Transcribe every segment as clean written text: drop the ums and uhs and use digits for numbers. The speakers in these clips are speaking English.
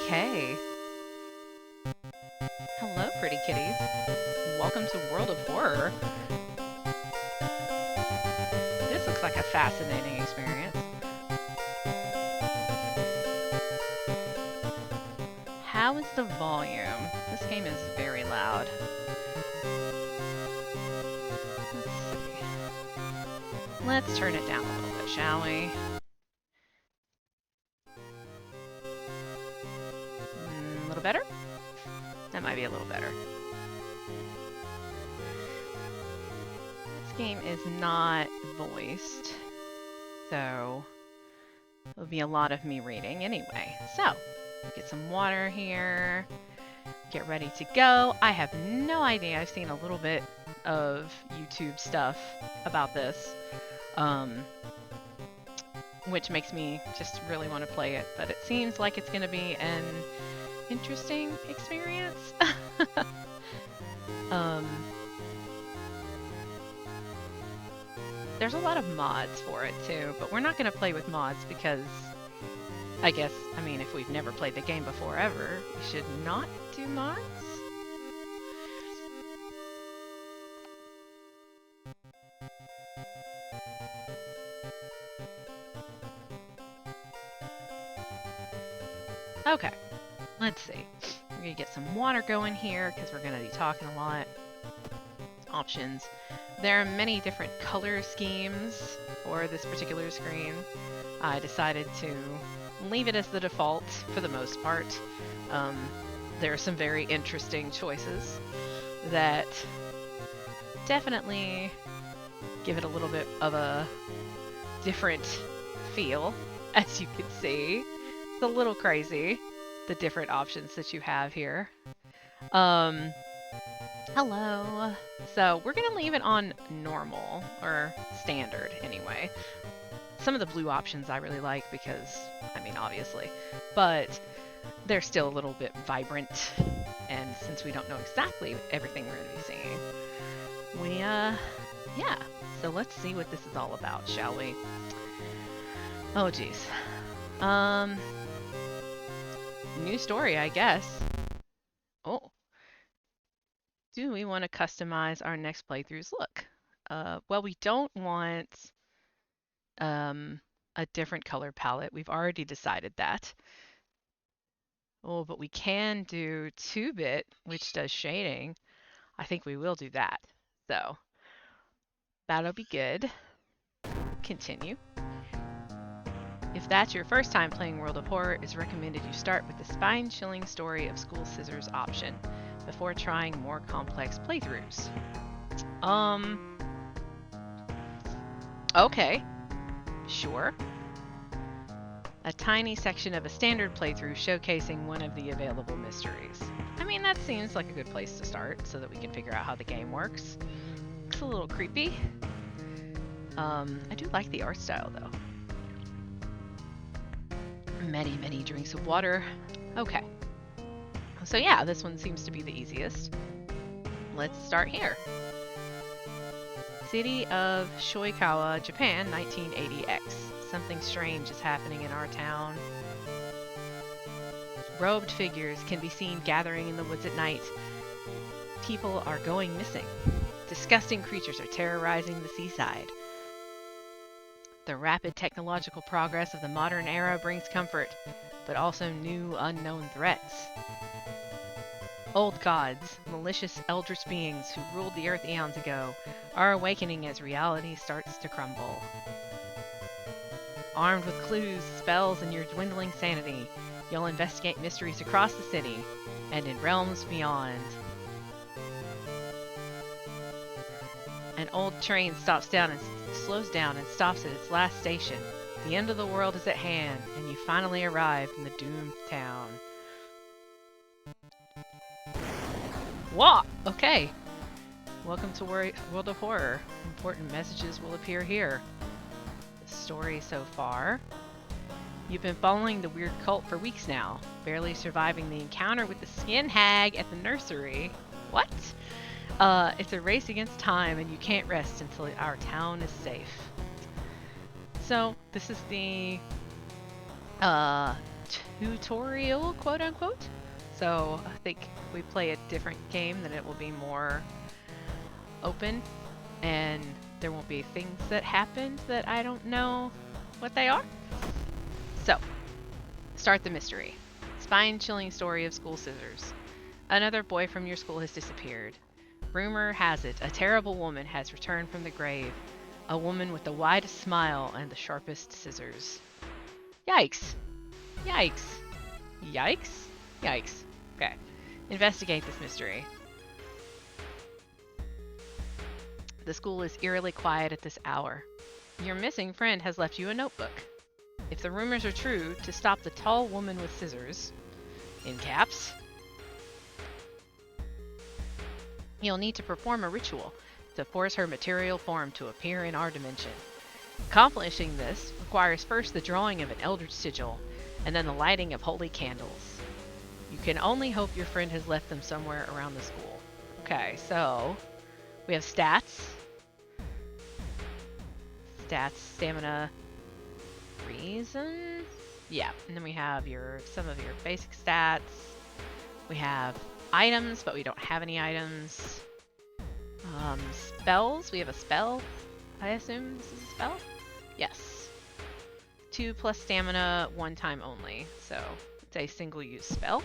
Okay. Hello, pretty kitties. Welcome to World of Horror. This looks like a fascinating experience. How is the volume? This game is very loud. Let's see. Let's turn it down a little bit, shall we? A little better? That might be a little better. This game is not voiced, so it'll be a lot of me reading anyway. So, get some water here, get ready to go. I have no idea. I've seen a little bit of YouTube stuff about this, which makes me just really want to play it, but it seems like it's going to be an interesting experience. There's a lot of mods for it too, but we're not going to play with mods because I mean, if we've never played the game before ever, we should not do mods. Okay, let's see. We're going to get some water going here because we're going to be talking a lot. Options. There are many different color schemes for this particular screen. I decided to leave it as the default for the most part. There are some very interesting choices that definitely give it a little bit of a different feel, as you can see. It's a little crazy, the different options that you have here. Hello. So we're going to leave it on normal, or standard anyway. Some of the blue options I really like because, I mean, obviously, but they're still a little bit vibrant, and since we don't know exactly everything we're going to be seeing, yeah. So let's see what this is all about, shall we? Oh, geez. New story, I guess. Oh. Do we want to customize our next playthrough's look? Well, we don't want a different color palette. We've already decided that. Oh, but we can do 2-bit, which does shading. I think we will do that. So, that'll be good. Continue. If that's your first time playing World of Horror, it's recommended you start with the spine-chilling story of School Scissors option before trying more complex playthroughs. Okay. Sure. A tiny section of a standard playthrough showcasing one of the available mysteries. I mean, that seems like a good place to start so that we can figure out how the game works. It's a little creepy. I do like the art style though. Many drinks of water. Okay. So yeah, this one seems to be the easiest. Let's start here. City of Shoikawa, Japan, 1980X. Something strange is happening in our town. Robed figures can be seen gathering in the woods at night. People are going missing. Disgusting creatures are terrorizing the seaside. The rapid technological progress of the modern era brings comfort, but also new unknown threats. Old gods, malicious eldritch beings who ruled the earth eons ago, are awakening as reality starts to crumble. Armed with clues, spells, and your dwindling sanity, you'll investigate mysteries across the city and in realms beyond. An old train slows down and stops at its last station. The end of the world is at hand, and you finally arrived in the doomed town. Whoa! Okay. Welcome to World of Horror. Important messages will appear here. The story so far. You've been following the weird cult for weeks now, barely surviving the encounter with the skin hag at the nursery. What? It's a race against time, and you can't rest until our town is safe. So, this is the tutorial, quote unquote. So I think if we play a different game, then it will be more open, and there won't be things that happened that I don't know what they are. So, start the mystery. Spine-chilling story of school scissors. Another boy from your school has disappeared. Rumor has it a terrible woman has returned from the grave. A woman with the widest smile and the sharpest scissors. Yikes. Yikes. Yikes? Yikes. Okay. Investigate this mystery. The school is eerily quiet at this hour. Your missing friend has left you a notebook. If the rumors are true, to stop the tall woman with scissors, in caps, you'll need to perform a ritual to force her material form to appear in our dimension. Accomplishing this requires first the drawing of an eldritch sigil, and then the lighting of holy candles. You can only hope your friend has left them somewhere around the school. Okay, so we have stats. Stats, stamina, reason. Yeah, and then we have some of your basic stats. We have items, but we don't have any items. Spells. We have a spell. I assume this is a spell? Yes. 2 plus stamina, 1 time only. So it's a single-use spell.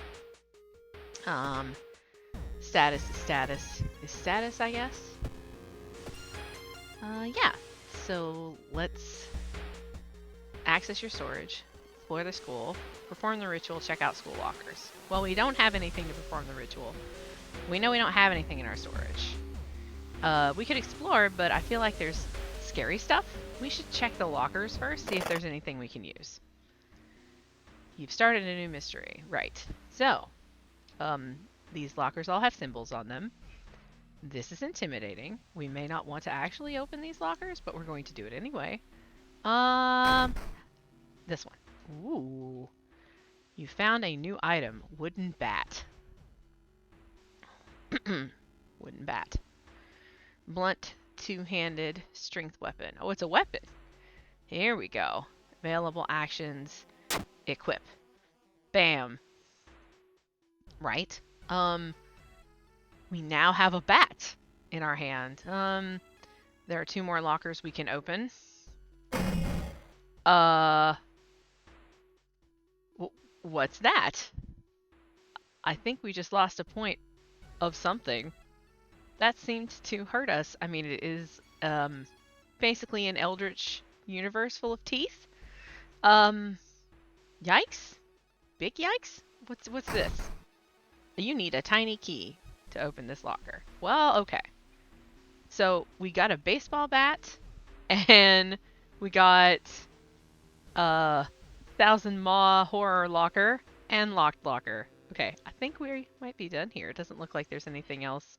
Status is status is status, I guess. Yeah. So let's access your storage, explore the school, perform the ritual, check out school lockers. Well, we don't have anything to perform the ritual. We know we don't have anything in our storage. We could explore, but I feel like there's scary stuff. We should check the lockers first, see if there's anything we can use. You've started a new mystery. Right. So, these lockers all have symbols on them. This is intimidating. We may not want to actually open these lockers, but we're going to do it anyway. This one. Ooh. You found a new item. Wooden bat. Wooden bat. Blunt, two-handed, strength weapon. Oh, it's a weapon. Here we go. Available actions. Equip. Bam. Right. We now have a bat in our hand. There are 2 more lockers we can open. What's that? I think we just lost a point of something. That seemed to hurt us. I mean, it is basically an eldritch universe full of teeth. Yikes? Big yikes? What's this? You need a tiny key to open this locker. Well, okay. So we got a baseball bat, and we got a Thousand Maw horror locker and locked locker. Okay, I think we might be done here. It doesn't look like there's anything else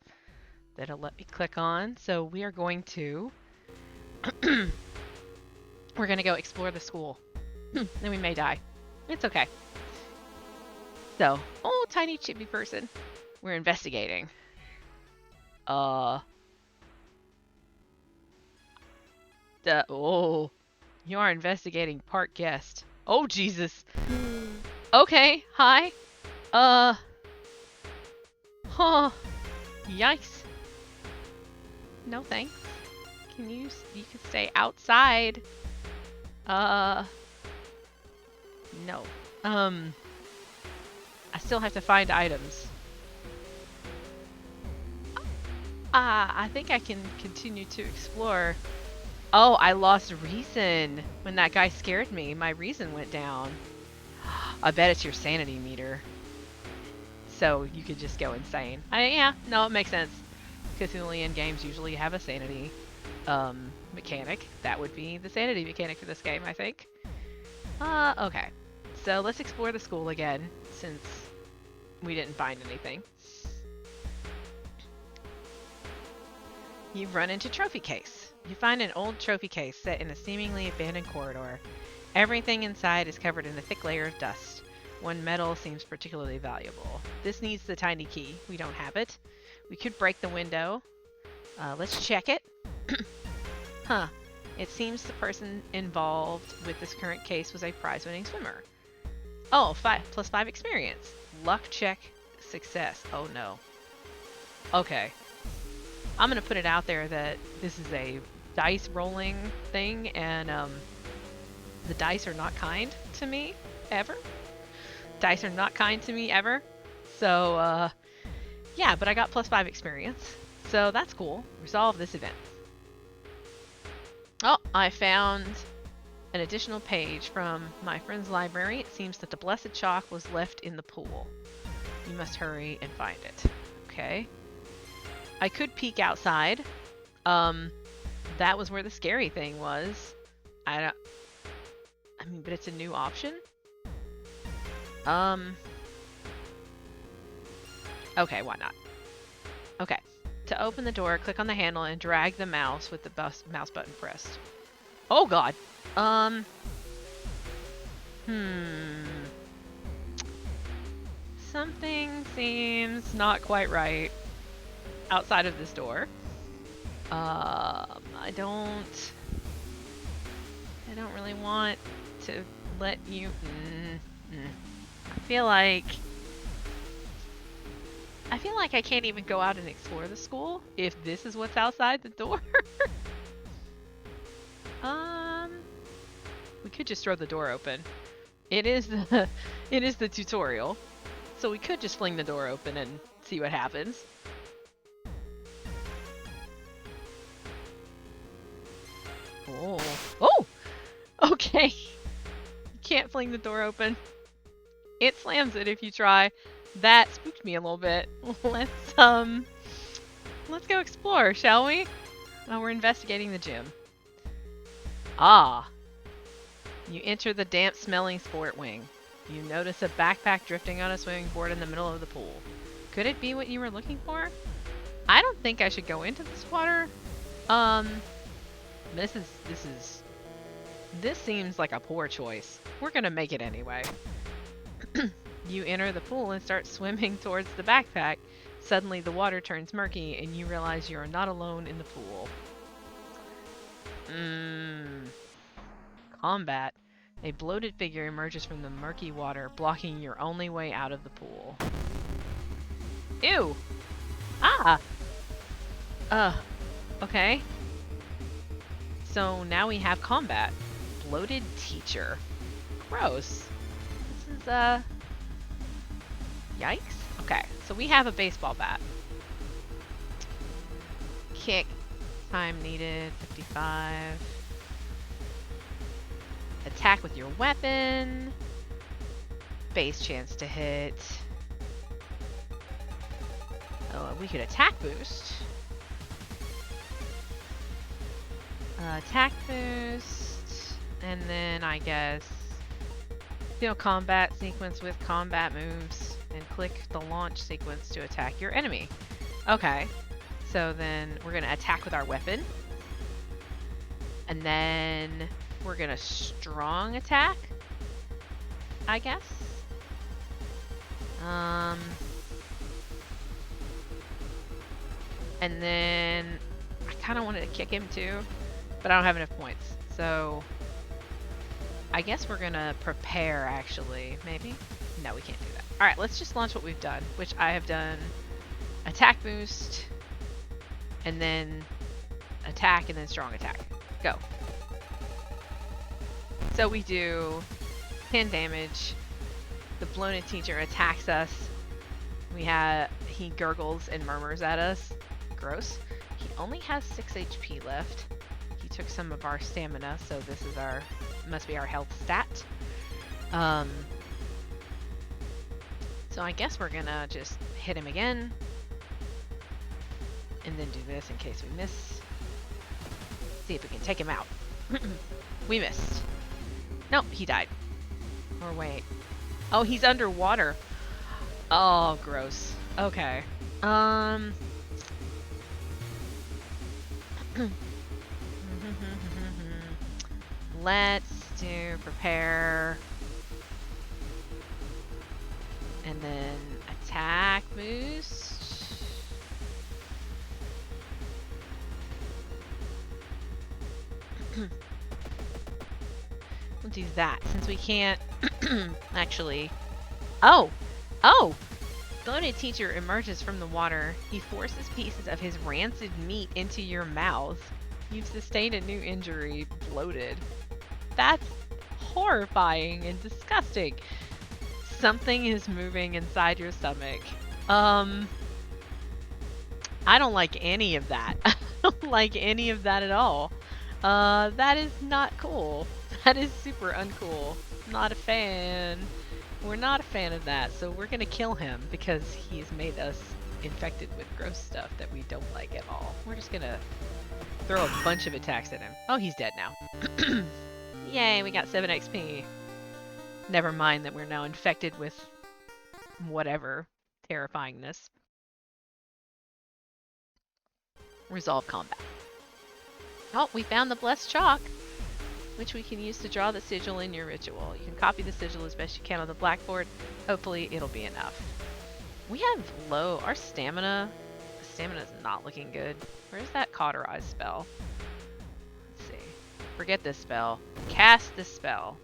that'll let me click on. So we are going to we're gonna go explore the school. Then we may die. It's okay. So, oh, tiny chibi person. We're investigating. Oh, you are investigating park guest. Oh, Jesus. Okay, hi. Huh. Yikes. No thanks. You can stay outside. No. I still have to find items. I think I can continue to explore. Oh, I lost reason. When that guy scared me, my reason went down. I bet it's your sanity meter. So you could just go insane. Yeah, no, it makes sense. Cthulhian games usually have a sanity mechanic. That would be the sanity mechanic for this game, I think. Okay. So let's explore the school again, since we didn't find anything. You've run into trophy case. You find an old trophy case set in a seemingly abandoned corridor. Everything inside is covered in a thick layer of dust. One metal seems particularly valuable. This needs the tiny key. We don't have it. We could break the window. Let's check it. Huh. It seems the person involved with this current case was a prize-winning swimmer. Oh, plus 5 experience. Luck check success. Oh no. Okay. I'm gonna put it out there that this is a dice rolling thing, and the dice are not kind to me ever. Dice are not kind to me ever. So yeah, but I got plus 5 experience, so that's cool. Resolve this event. Oh, I found an additional page from my friend's library. It seems that the blessed chalk was left in the pool. You must hurry and find it. Okay. I could peek outside. That was where the scary thing was. I mean, but it's a new option. Okay, why not? Okay. To open the door, click on the handle and drag the mouse with the mouse button pressed. Oh god. Something seems not quite right outside of this door. I don't really want to let you... I feel like I can't even go out and explore the school if this is what's outside the door. We could just throw the door open. It is the tutorial. So we could just fling the door open and see what happens. Oh. Oh! Okay. You can't fling the door open. It slams it if you try. That spooked me a little bit. Let's go explore, shall we? Oh, we're investigating the gym. Ah. You enter the damp-smelling sport wing. You notice a backpack drifting on a swimming board in the middle of the pool. Could it be what you were looking for? I don't think I should go into this water. This seems like a poor choice. We're gonna make it anyway. You enter the pool and start swimming towards the backpack. Suddenly the water turns murky and you realize you are not alone in the pool. Combat. A bloated figure emerges from the murky water, blocking your only way out of the pool. Ew! Ah! Okay. So now we have combat. Bloated teacher. Gross. This is, yikes. Okay, so we have a baseball bat. Kick. Time needed, 55. Attack with your weapon. Base chance to hit. Oh, we could attack boost. Attack boost. And then I guess combat sequence with combat moves. And click the launch sequence to attack your enemy. Okay. So then we're going to attack with our weapon. And then we're going to strong attack, I guess. And then I kind of wanted to kick him too, but I don't have enough points. So I guess we're going to prepare, actually. Maybe? No, we can't do that. All right, let's just launch what we've done, which I have done attack boost, and then attack, and then strong attack. Go. So we do 10 damage. The bloated teacher attacks us. He gurgles and murmurs at us. Gross. He only has 6 HP left. He took some of our stamina, so this is must be our health stat. So I guess we're gonna just hit him again. And then do this in case we miss. See if we can take him out. We missed. Nope, he died. Or wait. Oh, he's underwater. Oh, gross. Okay. Let's do prepare. And then attack boost. We'll do that since we can't Actually. Oh! Oh! Bloated teacher emerges from the water. He forces pieces of his rancid meat into your mouth. You've sustained a new injury. Bloated. That's horrifying and disgusting. Something is moving inside your stomach. I don't like any of that. I don't like any of that at all. That is not cool. That is super uncool. Not a fan. We're not a fan of that, so we're gonna kill him because he's made us infected with gross stuff that we don't like at all. We're just gonna throw a bunch of attacks at him. Oh, he's dead now. Yay, we got 7 XP. Never mind that we're now infected with whatever terrifyingness. Resolve combat. Oh, we found the blessed chalk, which we can use to draw the sigil in your ritual. You can copy the sigil as best you can on the blackboard. Hopefully it'll be enough. We have low, our stamina. Stamina's not looking good. Where's that cauterize spell? Let's see. Forget this spell. Cast this spell.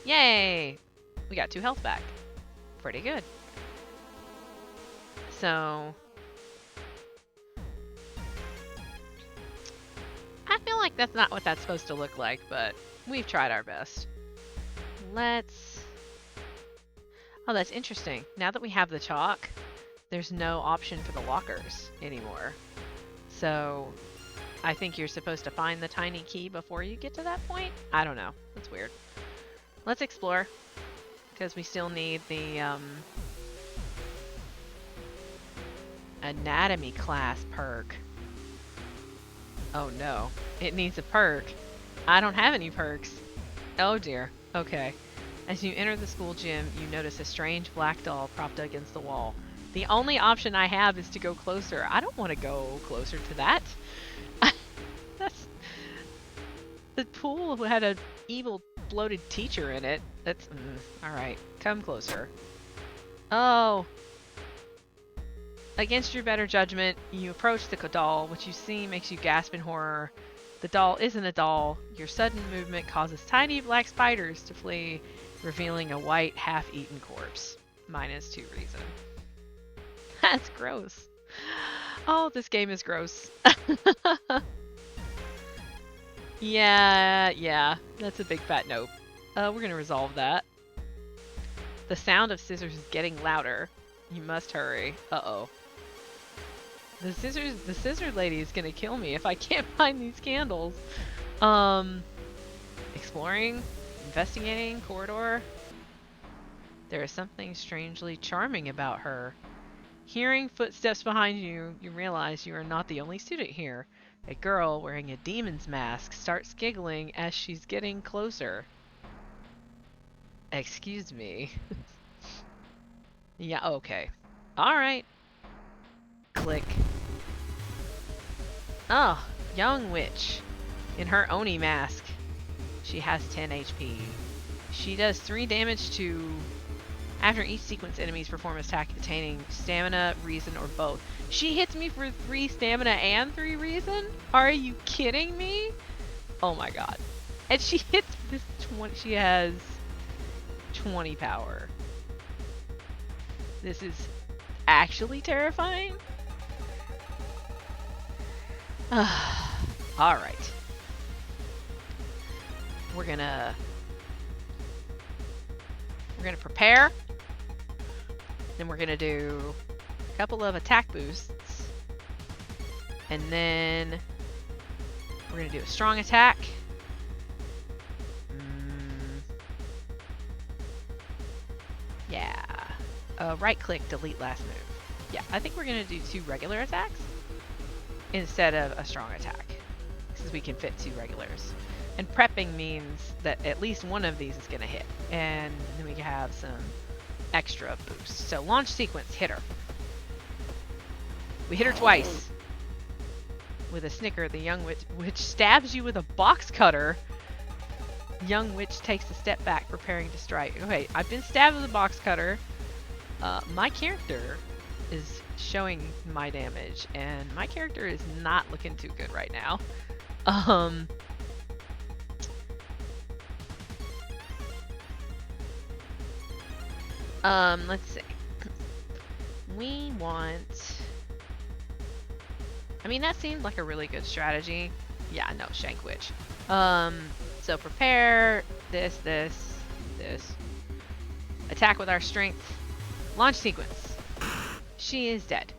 Yay! We got 2 health back. Pretty good. So I feel like that's not what that's supposed to look like, but we've tried our best. Let's... Oh, that's interesting. Now that we have the chalk, there's no option for the lockers anymore. So I think you're supposed to find the tiny key before you get to that point? I don't know. That's weird. Let's explore, because we still need the anatomy class perk. Oh no, it needs a perk. I don't have any perks. Oh dear. Okay. As you enter the school gym, you notice a strange black doll propped against the wall. The only option I have is to go closer. I don't want to go closer to that. That's... The pool had an evil bloated teacher in it. That's... Alright, come closer. Oh. Against your better judgment, you approach the doll, which you see makes you gasp in horror. The doll isn't a doll. Your sudden movement causes tiny black spiders to flee, revealing a white, half-eaten corpse. -2 reason. That's gross. Oh, this game is gross. Yeah, that's a big fat nope. We're gonna resolve that. The sound of scissors is getting louder. You must hurry. Uh-oh. The scissor lady is gonna kill me if I can't find these candles. Exploring, investigating, corridor. There is something strangely charming about her. Hearing footsteps behind you, you realize you are not the only student here. A girl wearing a demon's mask starts giggling as she's getting closer. Excuse me. Yeah, okay. Alright. Click. Oh, young witch. In her Oni mask. She has 10 HP. She does 3 damage to... After each sequence, enemies perform an attack attaining stamina, reason, or both. She hits me for 3 stamina and 3 reason? Are you kidding me? Oh my god. And she hits this 20... She has 20 power. This is actually terrifying. Alright. We're gonna prepare. Then we're gonna do a couple of attack boosts. And then we're gonna do a strong attack. Yeah. Right click, delete last move. Yeah, I think we're gonna do 2 regular attacks instead of a strong attack, since we can fit 2 regulars. And prepping means that at least one of these is gonna hit, and then we can have some extra boosts. So launch sequence, hit her. We hit her twice with a snicker. The young witch stabs you with a box cutter. Young witch takes a step back, preparing to strike. Okay, I've been stabbed with a box cutter. My character is showing my damage, and my character is not looking too good right now. Let's see. We want... I mean, that seemed like a really good strategy. Yeah, no, Shank Witch. So prepare this. Attack with our strength. Launch sequence. She is dead.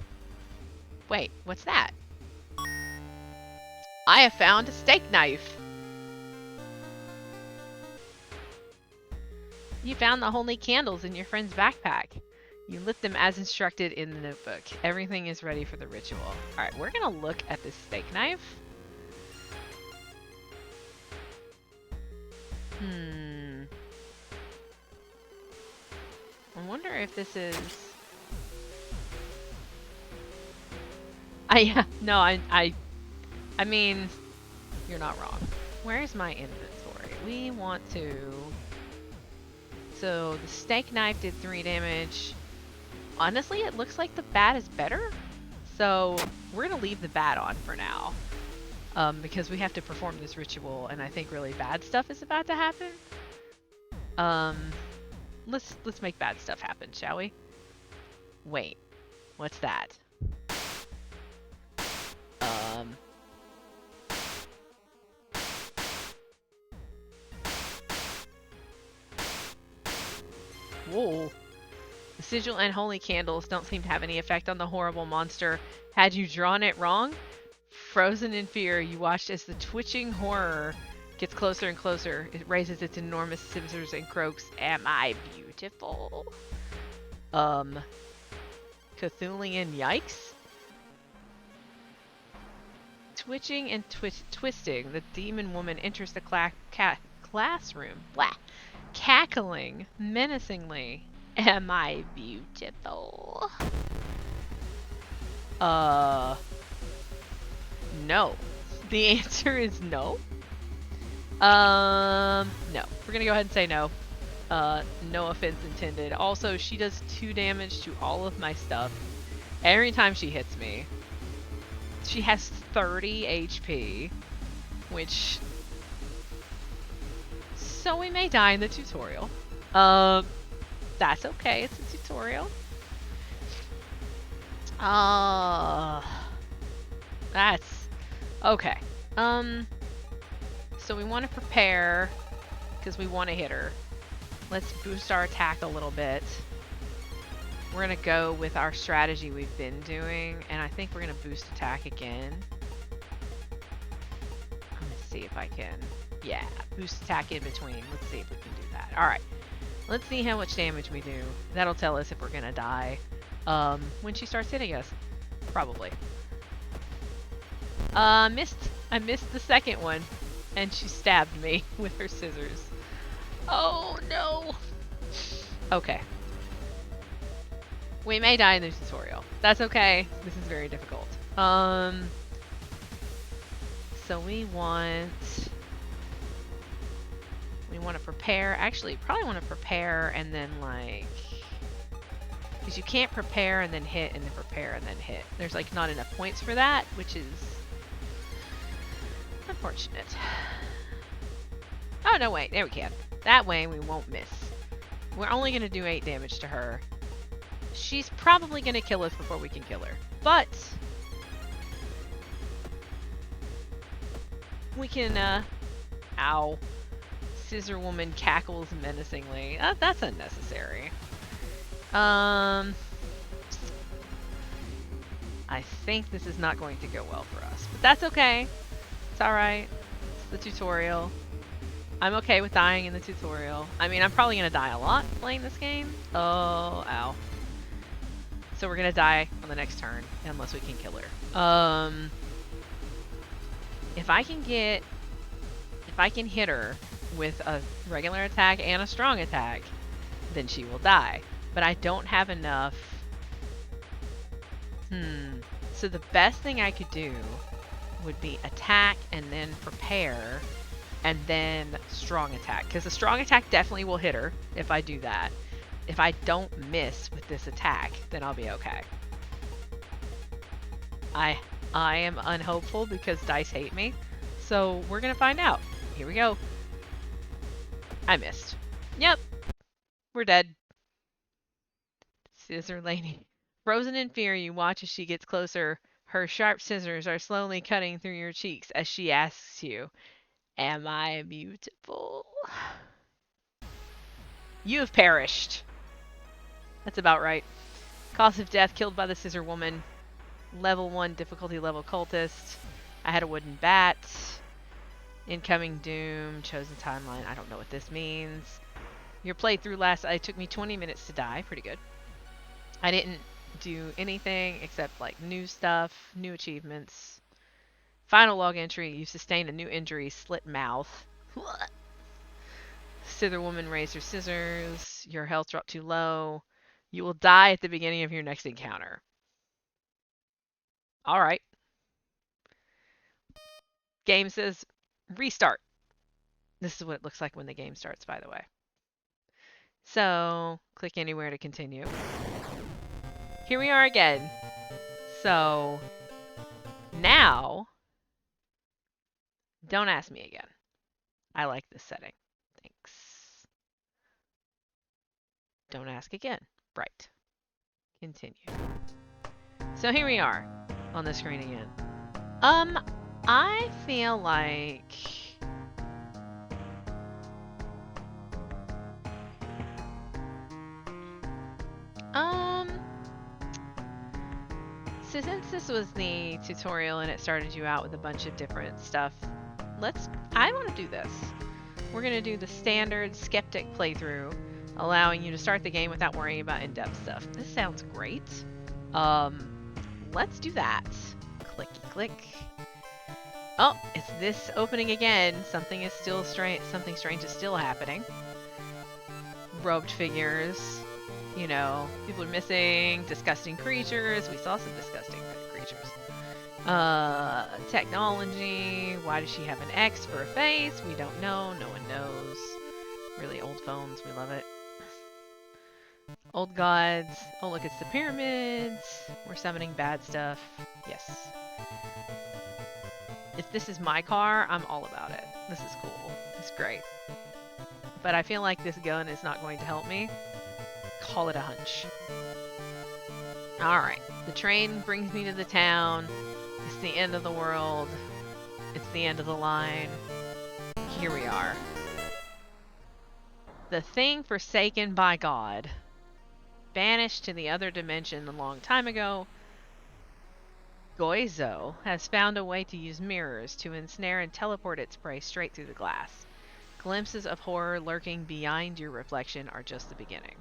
Wait, what's that? I have found a steak knife. You found the holy candles in your friend's backpack. You lit them as instructed in the notebook. Everything is ready for the ritual. Alright, we're gonna look at this steak knife. I wonder if this is... I mean, you're not wrong. Where's my inventory? We want to... So, the steak knife did 3 damage. Honestly, it looks like the bat is better. So, we're going to leave the bat on for now. Because we have to perform this ritual, and I think really bad stuff is about to happen. Let's make bad stuff happen, shall we? Wait, what's that? Whoa. The sigil and holy candles don't seem to have any effect on the horrible monster. Had you drawn it wrong? Frozen in fear, you watched as the twitching horror gets closer and closer. It raises its enormous scissors and croaks, "Am I beautiful?" Cthulian yikes? Twitching and twisting, the demon woman enters the classroom. Blah. Cackling menacingly. "Am I beautiful?" No. The answer is no. No. We're gonna go ahead and say no. No offense intended. Also, she does 2 damage to all of my stuff every time she hits me. She has 30 HP, which... So we may die in the tutorial. That's okay, it's a tutorial. That's... Okay. So we want to prepare, because we want to hit her. Let's boost our attack a little bit. We're going to go with our strategy we've been doing, and I think we're going to boost attack again. I'm going to see if I can... Yeah, boost attack in between. Let's see if we can do that. Alright. Let's see how much damage we do. That'll tell us if we're going to die. When she starts hitting us. Probably. I missed the second one. And she stabbed me with her scissors. Oh no! Okay. We may die in the tutorial. That's okay. This is very difficult. So we want to prepare. Actually, probably want to prepare and then like... Because you can't prepare and then hit and then prepare and then hit. There's like not enough points for that, which is unfortunate. Oh no, wait. There we can. That way we won't miss. We're only going to do 8 damage to her. She's probably going to kill us before we can kill her. But we can, ow. Scissor woman cackles menacingly. That's unnecessary. I think this is not going to go well for us. But that's okay. It's alright. It's the tutorial. I'm okay with dying in the tutorial. I mean, I'm probably going to die a lot playing this game. Oh, ow. So we're going to die on the next turn, unless we can kill her. If I can hit her with a regular attack and a strong attack, then she will die. But I don't have enough. So the best thing I could do would be attack and then prepare and then strong attack. Because the strong attack definitely will hit her if I do that. If I don't miss with this attack, then I'll be okay. I am unhopeful because dice hate me. So we're going to find out. Here we go. I missed. Yep. We're dead. Scissor Lady. Frozen in fear, you watch as she gets closer. Her sharp scissors are slowly cutting through your cheeks as she asks you, "Am I beautiful?" You have perished. That's about right. Cause of death, killed by the Scissor Woman. Level 1 difficulty level cultist. I had a wooden bat. Incoming doom. Chosen timeline. I don't know what this means. Your playthrough it took me 20 minutes to die. Pretty good. I didn't do anything except like new stuff, new achievements. Final log entry. You sustained a new injury. Slit mouth. Scissor Woman raised her scissors. Your health dropped too low. You will die at the beginning of your next encounter. Alright. Game says restart. This is what it looks like when the game starts, by the way. So, click anywhere to continue. Here we are again. So, now, don't ask me again. I like this setting. Thanks. Don't ask again. Right. Continue. So here we are on the screen again. I feel like so since this was the tutorial and it started you out with a bunch of different stuff, I want to do this. We're going to do the standard skeptic playthrough, allowing you to start the game without worrying about in-depth stuff. This sounds great. Let's do that. Clicky click. Oh, it's this opening again. Something strange is still happening. Robed figures. You know, people are missing. Disgusting creatures. We saw some disgusting creatures. Technology. Why does she have an X for a face? We don't know. No one knows. Really old phones. We love it. Old gods. Oh, look, it's the pyramids. We're summoning bad stuff. Yes. If this is my car, I'm all about it. This is cool. It's great. But I feel like this gun is not going to help me. Call it a hunch. Alright. The train brings me to the town. It's the end of the world. It's the end of the line. Here we are. The thing forsaken by God. Banished to the other dimension a long time ago, Goizo has found a way to use mirrors to ensnare and teleport its prey straight through the glass. Glimpses of horror lurking behind your reflection are just the beginning.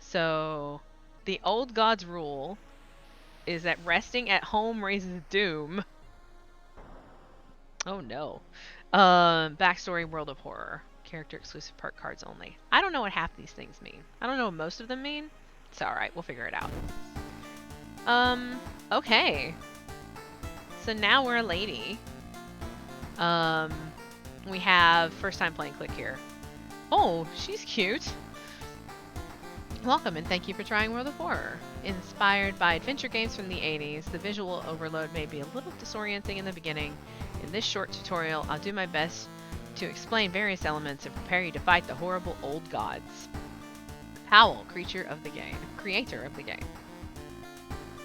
So, the old god's rule is that resting at home raises doom. Oh no. Backstory World of Horror. Character exclusive perk cards only. I don't know what half these things mean. I don't know what most of them mean. It's alright, we'll figure it out. Okay. So now we're a lady. We have first time playing click here. Oh, she's cute. Welcome and thank you for trying World of Horror. Inspired by adventure games from the 80s, the visual overload may be a little disorienting in the beginning. In this short tutorial, I'll do my best to explain various elements and prepare you to fight the horrible old gods. Howl, creator of the game.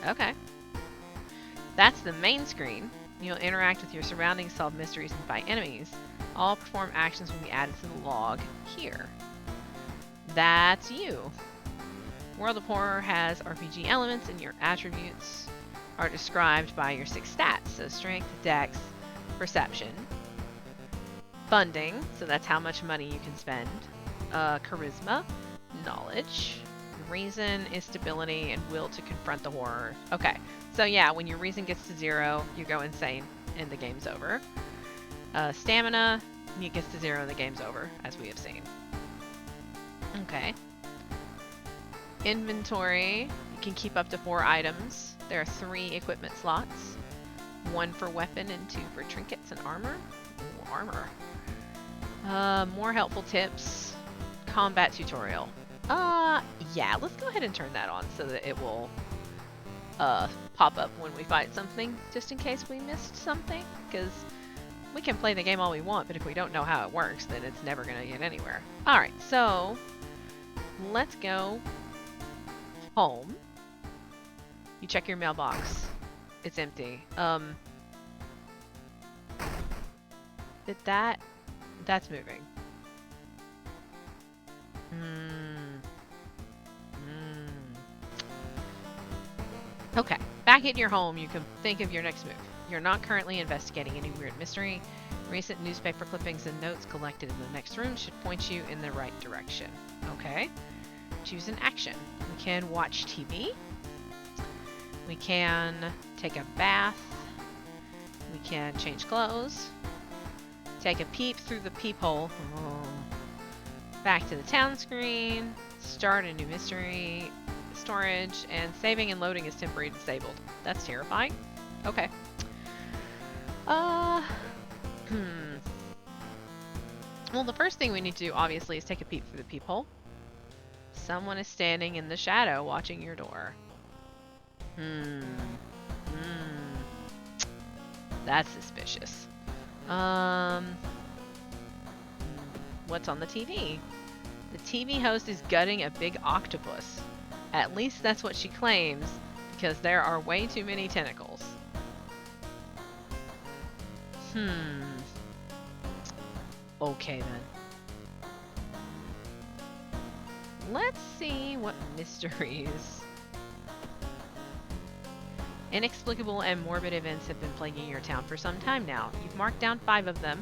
Okay. That's the main screen. You'll interact with your surroundings, solve mysteries, and fight enemies. All perform actions will be added to the log here. That's you. World of Horror has RPG elements, and your attributes are described by your 6 stats. So strength, dex, perception, funding, so that's how much money you can spend, charisma, knowledge, reason is stability, and will to confront the horror. Okay, so yeah, when your reason gets to 0, you go insane and the game's over. Stamina, it gets to 0 and the game's over, as we have seen. Okay. Inventory, you can keep up to 4 items. There are 3 equipment slots. 1 for weapon and 2 for trinkets and armor. Ooh, armor. More helpful tips. Combat tutorial. Yeah, let's go ahead and turn that on so that it will pop up when we fight something, just in case we missed something, because we can play the game all we want, but if we don't know how it works, then it's never going to get anywhere. Alright, so let's go home. You check your mailbox. It's empty. Did that? That's moving. Okay. Back in your home, you can think of your next move. You're not currently investigating any weird mystery. Recent newspaper clippings and notes collected in the next room should point you in the right direction. Okay. Choose an action. We can watch TV. We can take a bath. We can change clothes. Take a peep through the peephole. Back to the town screen. Start a new mystery. Storage. And saving and loading is temporarily disabled. That's terrifying. Okay. Well, the first thing we need to do, obviously, is take a peep through the peephole. Someone is standing in the shadow watching your door. That's suspicious. What's on the TV? The TV host is gutting a big octopus. At least that's what she claims, because there are way too many tentacles. Okay then. Let's see what mysteries. Inexplicable and morbid events have been plaguing your town for some time now. You've marked down 5 of them,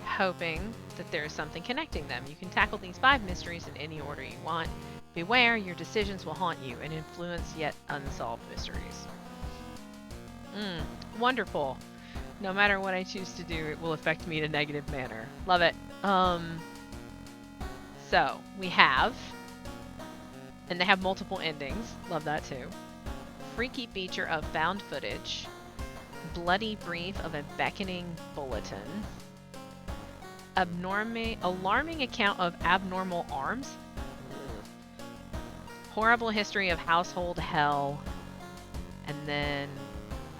hoping that there is something connecting them. You can tackle these 5 mysteries in any order you want. Beware, your decisions will haunt you and influence yet unsolved mysteries. Wonderful. No matter what I choose to do, it will affect me in a negative manner. Love it. So, we have... And they have multiple endings. Love that too. Freaky feature of found footage. Bloody brief of a beckoning bulletin. Alarming account of abnormal arms. Horrible history of household hell. And then...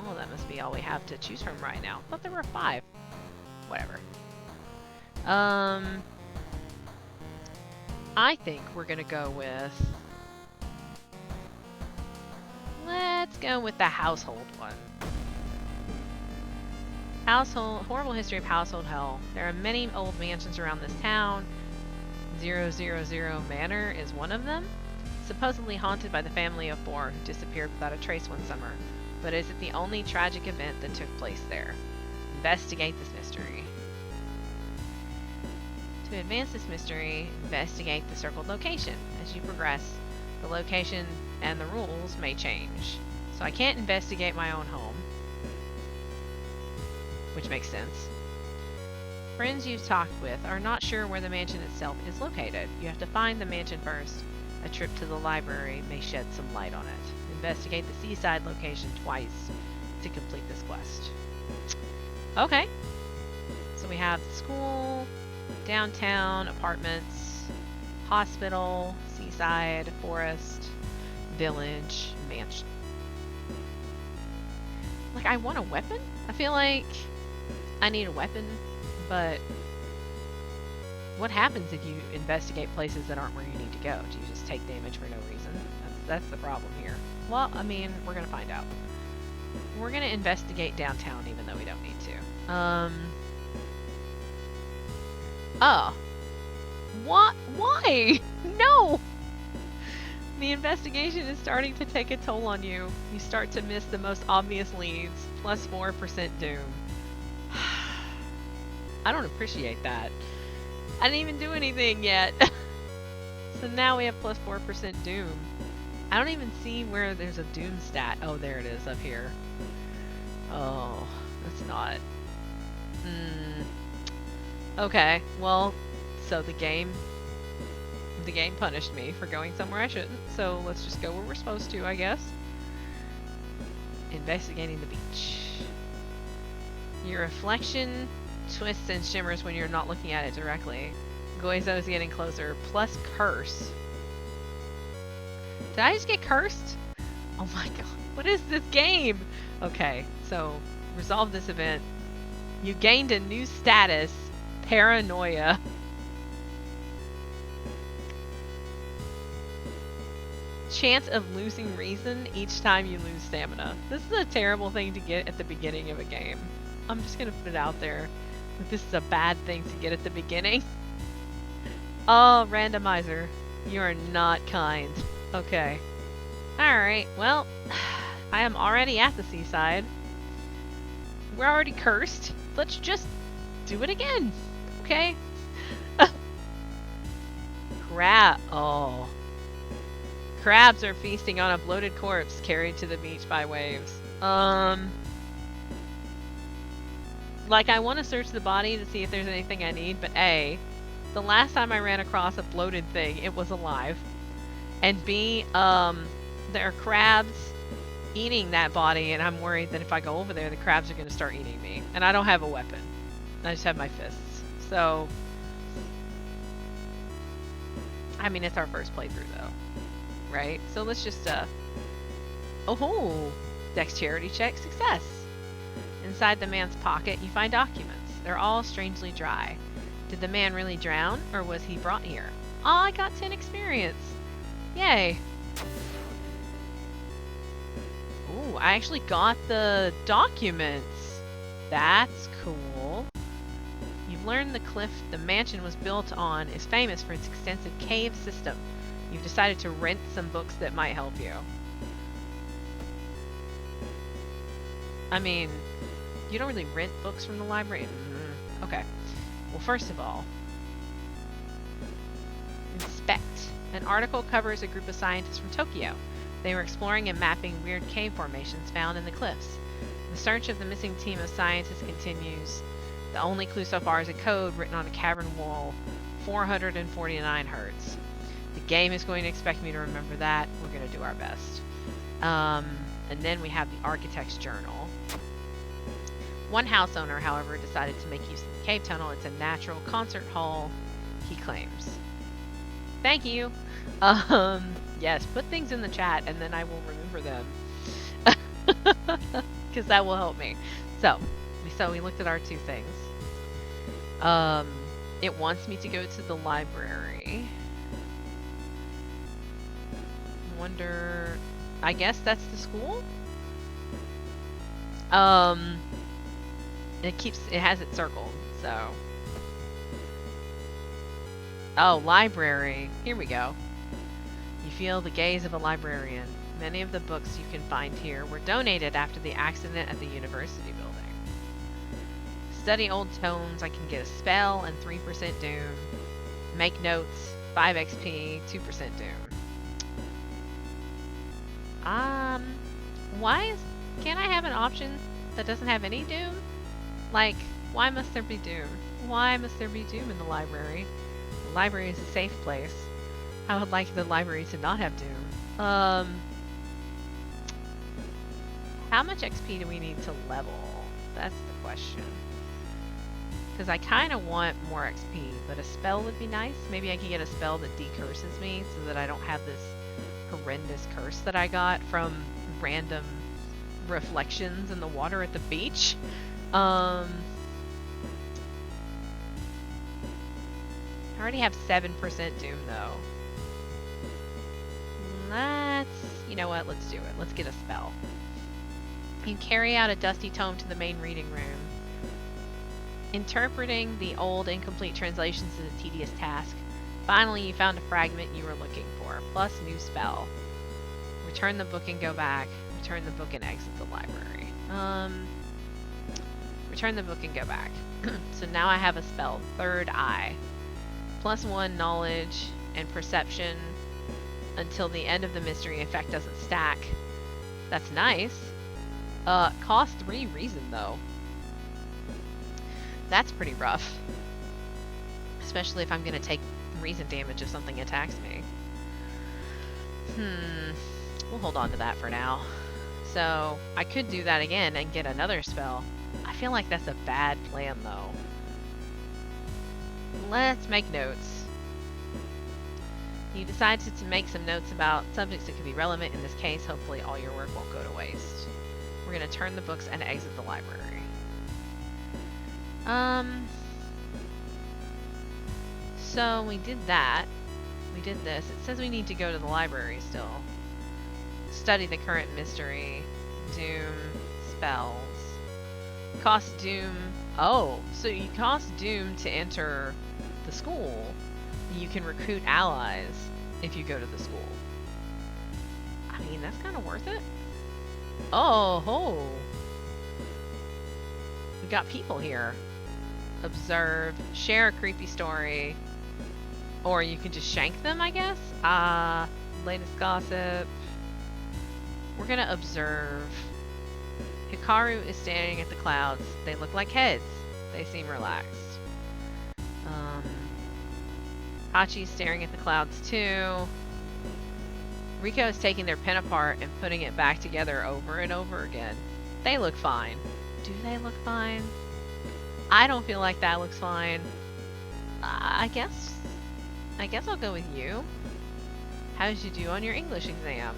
Oh, that must be all we have to choose from right now. I thought there were 5. Whatever. I think we're gonna go with... Let's go with the household one. Horrible history of household hell. There are many old mansions around this town. 000 Manor is one of them. Supposedly haunted by the family of 4 who disappeared without a trace one summer. But is it the only tragic event that took place there? Investigate this mystery. To advance this mystery, investigate the circled location. As you progress, the location and the rules may change. So I can't investigate my own home. Which makes sense. Friends you've talked with are not sure where the mansion itself is located. You have to find the mansion first. A trip to the library may shed some light on it. Investigate the seaside location twice to complete this quest. Okay. So we have school, downtown, apartments, hospital, seaside, forest, village, mansion. Like, I want a weapon? I feel like I need a weapon, but what happens if you investigate places that aren't where you need to go? Do you just take damage for no reason? That's the problem here. Well, I mean, we're gonna find out. We're gonna investigate downtown even though we don't need to. Oh. What? Why? No! The investigation is starting to take a toll on you. You start to miss the most obvious leads. Plus 4% doom. I don't appreciate that. I didn't even do anything yet. So now we have plus 4% doom. I don't even see where there's a doom stat. Oh, there it is up here. Oh, that's not... Okay, well, so the game punished me for going somewhere I shouldn't, so let's just go where we're supposed to, I guess. Investigating the beach. Your reflection twists and shimmers when you're not looking at it directly. Goizo is getting closer, plus curse. Did I just get cursed? Oh my god, what is this game? Okay, so resolve this event. You gained a new status, paranoia. chance of losing reason each time you lose stamina. This is a terrible thing to get at the beginning of a game. I'm just gonna put it out there that this is a bad thing to get at the beginning. Oh, randomizer. You are not kind. Okay. Alright, well, I am already at the seaside. We're already cursed. Let's just do it again. Okay? Oh. Crabs are feasting on a bloated corpse carried to the beach by waves. Like, I want to search the body to see if there's anything I need, but A, the last time I ran across a bloated thing, it was alive. And B, there are crabs eating that body, and I'm worried that if I go over there, the crabs are going to start eating me. And I don't have a weapon. I just have my fists. So, I mean, it's our first playthrough, though. Right? So let's just, oh, dexterity check success. Inside the man's pocket, you find documents. They're all strangely dry. Did the man really drown, or was he brought here? Oh, I got 10 experience. Yay. Ooh, I actually got the documents. That's cool. You've learned the cliff the mansion was built on is famous for its extensive cave system. You've decided to rent some books that might help you. I mean, you don't really rent books from the library. Okay. Well, first of all, inspect. An article covers a group of scientists from Tokyo. They were exploring and mapping weird cave formations found in the cliffs. The search of the missing team of scientists continues. The only clue so far is a code written on a cavern wall, 449 hertz. The game is going to expect me to remember that. We're going to do our best. And then we have the architect's journal. One house owner, however, decided to make use of the cave tunnel. It's a natural concert hall, he claims. Thank you. Yes, put things in the chat and then I will remember them. Because that will help me. So we looked at our two things. It wants me to go to the library. Wonder... I guess that's the school? It has it circled, so... Oh, library. Here we go. You feel the gaze of a librarian. Many of the books you can find here were donated after the accident at the university building. Study old tomes, I can get a spell and 3% doom. Make notes, 5 XP, 2% doom. Can't I have an option that doesn't have any doom? Like, why must there be doom? Why must there be doom in the library? The library is a safe place. I would like the library to not have doom. How much XP do we need to level? That's the question. Because I kind of want more XP, but a spell would be nice. Maybe I could get a spell that decurses me so that I don't have this horrendous curse that I got from random reflections in the water at the beach. I already have 7% doom though. You know what, let's do it. Let's get a spell. You carry out a dusty tome to the main reading room. Interpreting the old incomplete translations is a tedious task. Finally, you found a fragment you were looking for, plus new spell. Return the book and go back. Return the book and exit the library. Return the book and go back. So now I have a spell, Third Eye. +1 knowledge and perception until the end of the mystery effect doesn't stack. That's nice. Cost 3 reason though. That's pretty rough. Especially if I'm gonna take reason damage if something attacks me. We'll hold on to that for now. So, I could do that again and get another spell. I feel like that's a bad plan though. Let's make notes. You decided to make some notes about subjects that could be relevant in this case. Hopefully all your work won't go to waste. We're going to turn the books and exit the library. So we did that. We did this. It says we need to go to the library still. Study the current mystery. Doom spells. Cost Doom. Oh, so you cost Doom to enter the school. You can recruit allies if you go to the school. I mean, that's kind of worth it. Oh, ho. We got people here. Observe. Share a creepy story. Or you can just shank them, I guess. Latest gossip. We're gonna observe. Hikaru is staring at the clouds. They look like heads. They seem relaxed. Hachi's staring at the clouds too. Riko is taking their pen apart and putting it back together over and over again. They look fine. Do they look fine? I don't feel like that looks fine. I guess I'll go with you. How did you do on your English exam?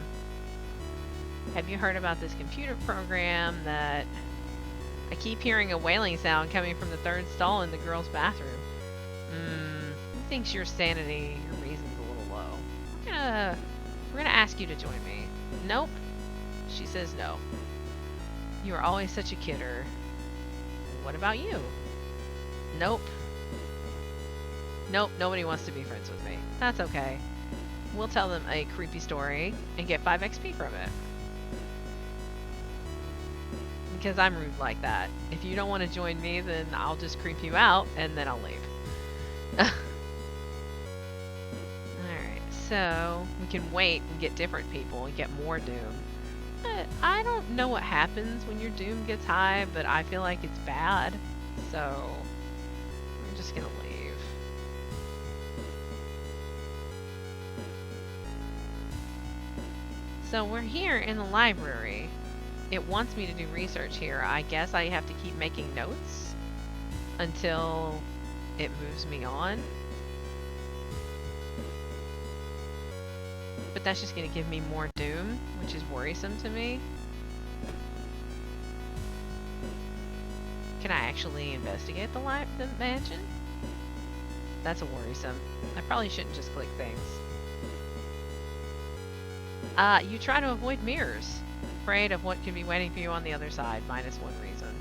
Have you heard about this computer program that... I keep hearing a wailing sound coming from the third stall in the girls' bathroom. He thinks your sanity, your reason's a little low. We're gonna ask you to join me. Nope. She says no. You are always such a kidder. What about you? Nope. Nope, nobody wants to be friends with me. That's okay. We'll tell them a creepy story and get 5 XP from it. Because I'm rude like that. If you don't want to join me, then I'll just creep you out and then I'll leave. Alright, so we can wait and get different people and get more Doom. I don't know what happens when your Doom gets high, but I feel like it's bad. So, I'm just gonna leave. So we're here in the library. It wants me to do research here. I guess I have to keep making notes until it moves me on. But that's just going to give me more Doom, which is worrisome to me. Can I actually investigate the mansion? That's a worrisome. I probably shouldn't just click things. You try to avoid mirrors. Afraid of what could be waiting for you on the other side, -1 reason.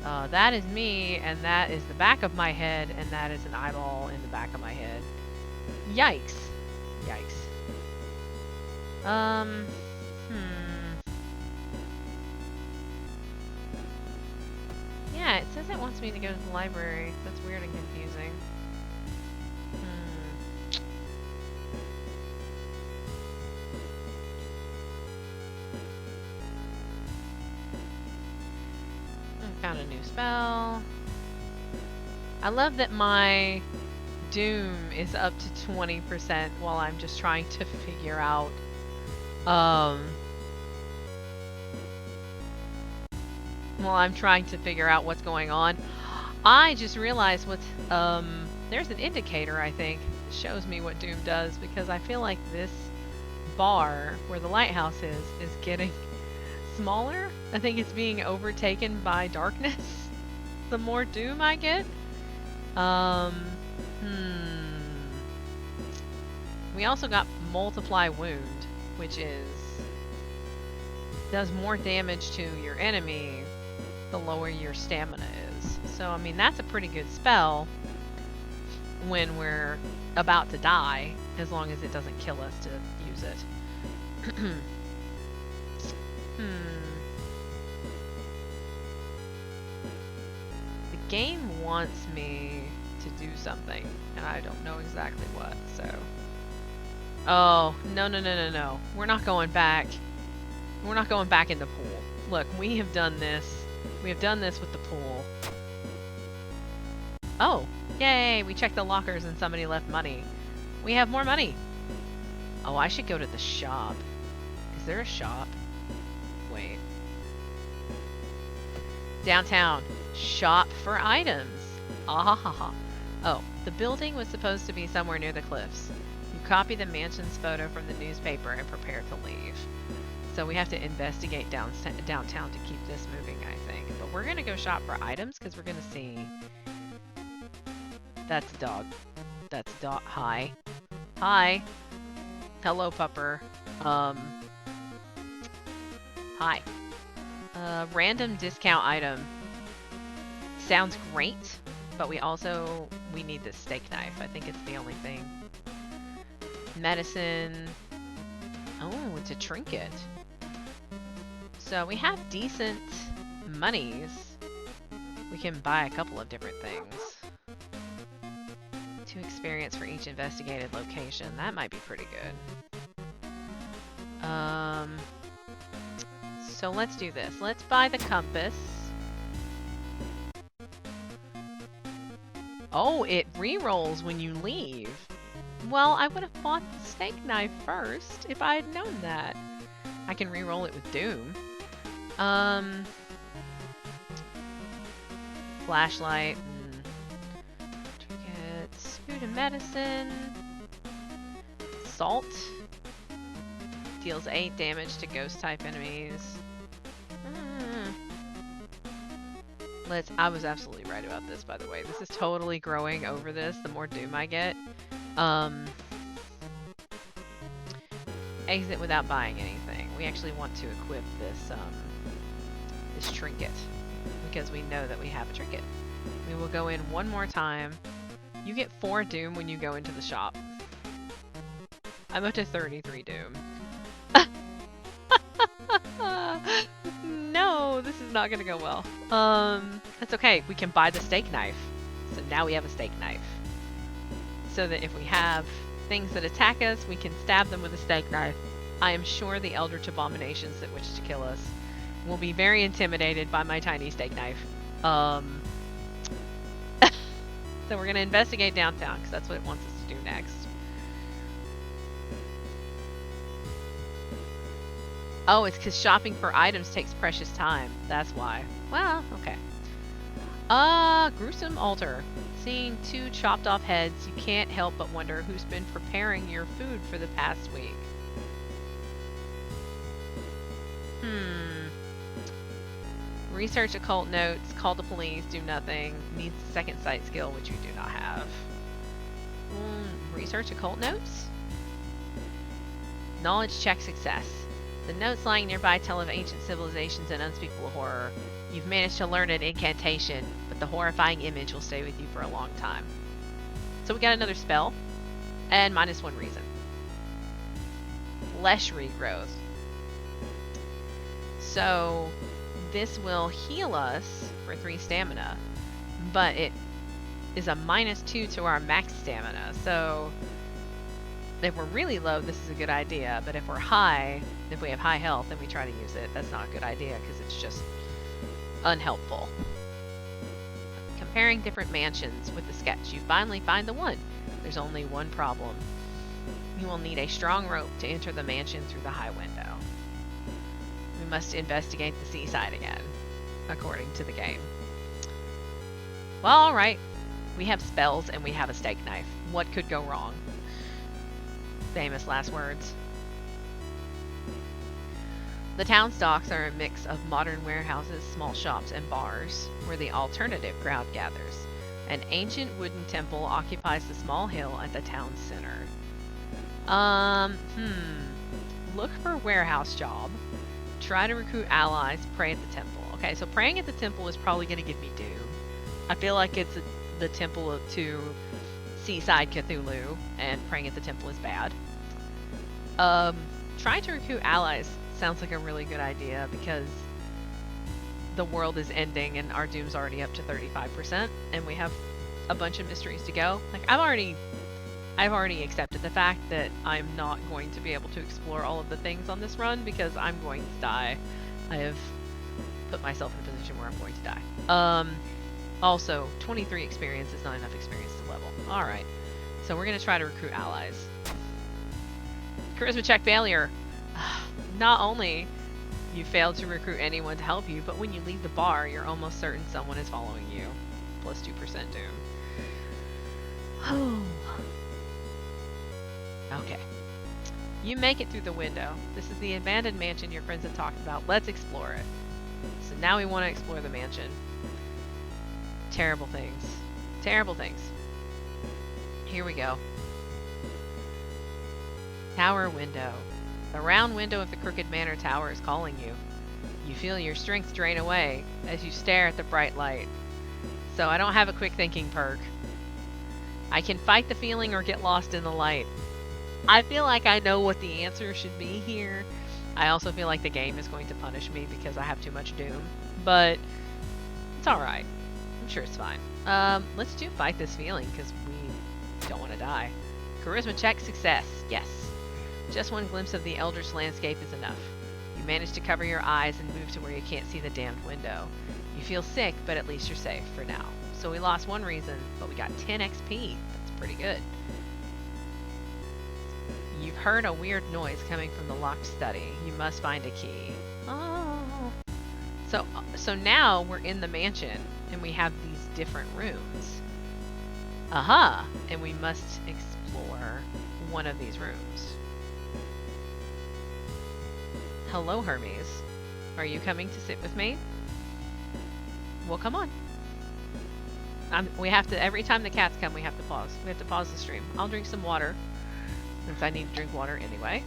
That is me, and that is the back of my head, and that is an eyeball in the back of my head. Yikes. Yikes. Yeah, it says it wants me to go to the library. That's weird and confusing. Found a new spell. I love that my Doom is up to 20% while I'm just trying to figure out what's going on. I just realized there's an indicator, I think, that shows me what Doom does, because I feel like this bar where the lighthouse is getting smaller. I think it's being overtaken by darkness the more Doom I get. We also got Multiply Wound, which does more damage to your enemy the lower your stamina is. So, I mean, that's a pretty good spell when we're about to die, as long as it doesn't kill us to use it. The game wants me to do something, and I don't know exactly what, so... Oh, no. We're not going back. We're not going back in the pool. Look, we have done this. We have done this with the pool. Oh, yay! We checked the lockers and somebody left money. We have more money. Oh, I should go to the shop. Is there a shop? Wait. Downtown. Shop for items. Ah. Oh, the building was supposed to be somewhere near the cliffs. You copy the mansion's photo from the newspaper and prepare to leave. So we have to investigate downtown to keep this moving, I think. But we're going to go shop for items because we're going to see... That's a dog. That's a dog. Hi. Hi. Hello, pupper. Hi. Random discount item. Sounds great, but we need this steak knife. I think it's the only thing. Medicine. Oh, it's a trinket. So we have decent monies. We can buy a couple of different things. 2 experience for each investigated location. That might be pretty good. So let's do this. Let's buy the compass. Oh, it re-rolls when you leave. Well, I would have bought the steak knife first if I had known that. I can re-roll it with Doom. Flashlight. Trinkets. Food and medicine. Salt. Deals 8 damage to ghost-type enemies. I was absolutely right about this, by the way. This is totally growing over this, the more Doom I get. Exit without buying anything. We actually want to equip this, this trinket, because we know that we have a trinket. We will go in one more time. You get 4 Doom when you go into the shop. I'm up to 33 Doom. No, this is not gonna go well. That's okay. We can buy the steak knife. So now we have a steak knife. So that if we have things that attack us, we can stab them with a steak knife. I am sure the eldritch abominations that wish to kill us will be very intimidated by my tiny steak knife. So we're gonna investigate downtown because that's what it wants us to do next. Oh, it's because shopping for items takes precious time. That's why. Well, okay. Gruesome altar. Seeing 2 chopped off heads, you can't help but wonder who's been preparing your food for the past week. Research occult notes, call the police, do nothing. Needs the second sight skill, which you do not have. Research occult notes? Knowledge check success. The notes lying nearby tell of ancient civilizations and unspeakable horror. You've managed to learn an incantation, but the horrifying image will stay with you for a long time. So we got another spell, and -1 reason. Flesh regrowth. So this will heal us for 3 stamina, but it is a -2 to our max stamina. So if we're really low, this is a good idea, but if we're high, if we have high health and we try to use it, that's not a good idea because it's just unhelpful. Comparing different mansions with the sketch. You finally find the one. There's only one problem. You will need a strong rope to enter the mansion through the high window. We must investigate the seaside again, according to the game. Well, alright. We have spells and we have a steak knife. What could go wrong? Famous last words. The town's docks are a mix of modern warehouses, small shops, and bars, where the alternative crowd gathers. An ancient wooden temple occupies the small hill at the town's center. Look for warehouse job. Try to recruit allies. Pray at the temple. Okay, so praying at the temple is probably going to give me Doom. I feel like it's the temple to Seaside Cthulhu, and praying at the temple is bad. Trying to recruit allies sounds like a really good idea because the world is ending and our Doom's already up to 35%, and we have a bunch of mysteries to go. Like, I've already accepted the fact that I'm not going to be able to explore all of the things on this run because I'm going to die. I have put myself in a position where I'm going to die. Also, 23 experience is not enough experience to level. Alright, so we're going to try to recruit allies. Charisma check failure. Not only you failed to recruit anyone to help you, but when you leave the bar, you're almost certain someone is following you. Plus 2% Doom. Okay. You make it through the window. This is the abandoned mansion your friends have talked about. Let's explore it. So now we want to explore the mansion. Terrible things. Terrible things. Here we go. Tower window. The round window of the Crooked Manor Tower is calling you. You feel your strength drain away as you stare at the bright light. So I don't have a quick thinking perk. I can fight the feeling or get lost in the light. I feel like I know what the answer should be here. I also feel like the game is going to punish me because I have too much doom. But it's alright. I'm sure it's fine. Let's do fight this feeling because we don't want to die. Charisma check success. Yes. Just one glimpse of the Eldritch landscape is enough. You manage to cover your eyes and move to where you can't see the damned window. You feel sick, but at least you're safe for now. So we lost one reason, but we got 10 XP. That's pretty good. You've heard a weird noise coming from the locked study. You must find a key. Oh. So now we're in the mansion, and we have these different rooms. Aha! And we must explore one of these rooms. Hello, Hermes. Are you coming to sit with me? Well, come on. We have to, every time the cats come, we have to pause. We have to pause the stream. I'll drink some water, since I need to drink water anyway.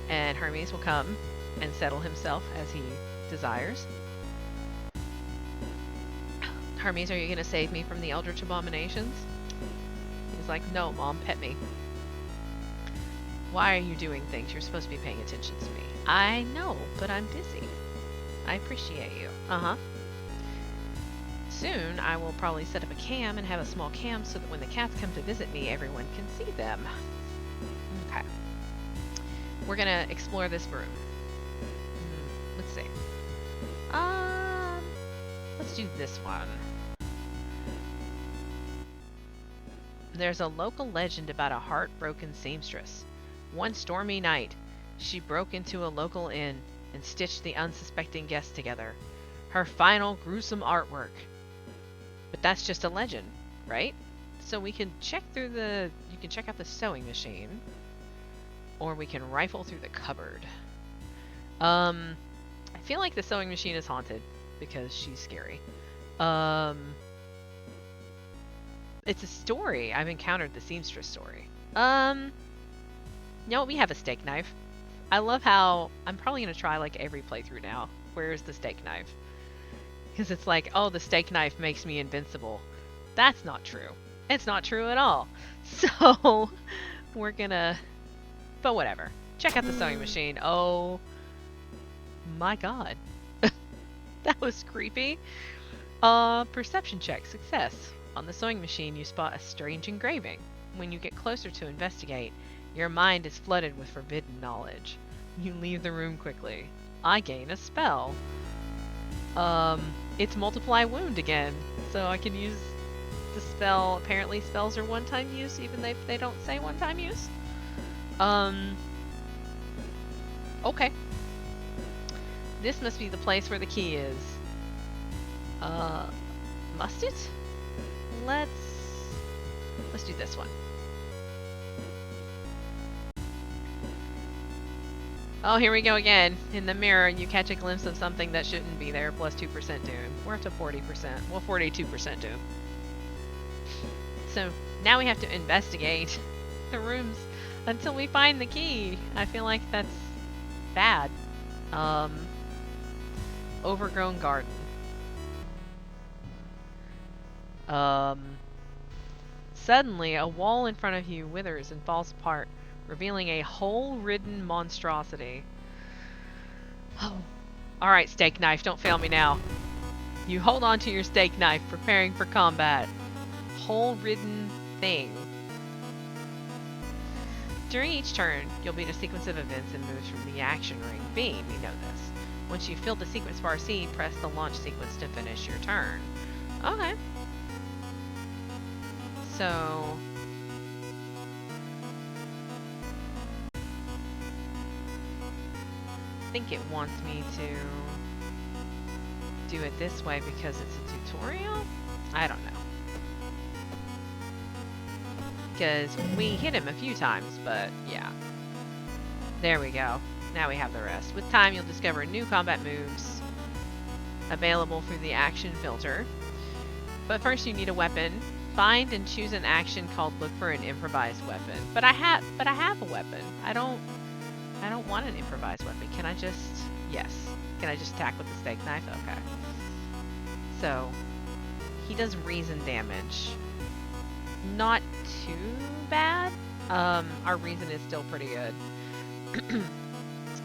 And Hermes will come and settle himself as he desires. Hermes, are you going to save me from the Eldritch abominations? He's like, no, Mom, pet me. Why are you doing things? You're supposed to be paying attention to me. I know, but I'm busy. I appreciate you. Uh-huh. Soon, I will probably set up a cam and have a small cam so that when the cats come to visit me, everyone can see them. Okay. We're gonna explore this room. Let's see. Let's do this one. There's a local legend about a heartbroken seamstress. One stormy night, she broke into a local inn and stitched the unsuspecting guests together. Her final gruesome artwork. But that's just a legend, right? So we can check through the... You can check out the sewing machine. Or we can rifle through the cupboard. I feel like the sewing machine is haunted. Because she's scary. It's a story. I've encountered the seamstress story. No, we have a steak knife. I love how... I'm probably going to try like every playthrough now. Where's the steak knife? Because it's like, oh, the steak knife makes me invincible. That's not true. It's not true at all. So, we're gonna... But whatever. Check out the sewing machine. Oh, my God. That was creepy. Perception check. Success. On the sewing machine, you spot a strange engraving. When you get closer to investigate, your mind is flooded with forbidden knowledge. You leave the room quickly. I gain a spell. It's multiply wound again, so I can use the spell. Apparently spells are one-time use, even if they don't say one-time use. Okay. This must be the place where the key is. Must it? Let's do this one. Oh, here we go again. In the mirror, you catch a glimpse of something that shouldn't be there, plus 2% doom. We're up to 40%. Well, 42% doom. So, now we have to investigate the rooms until we find the key. I feel like that's bad. Overgrown garden. Suddenly, a wall in front of you withers and falls apart, revealing a hole-ridden monstrosity. Oh. Alright, steak knife, don't fail me now. You hold on to your steak knife, preparing for combat. Hole-ridden thing. During each turn, you'll beat a sequence of events and moves from the action ring B. We know this. Once you've filled the sequence bar C, press the launch sequence to finish your turn. Okay. So... I think it wants me to do it this way because it's a tutorial? I don't know. Because we hit him a few times, but yeah. There we go. Now we have the rest. With time, you'll discover new combat moves available through the action filter. But first you need a weapon. Find and choose an action called look for an improvised weapon. But I have a weapon. I don't want an improvised weapon. Can I just Yes. Can I just attack with the steak knife? Okay. So, he does reason damage. Not too bad. Our reason is still pretty good.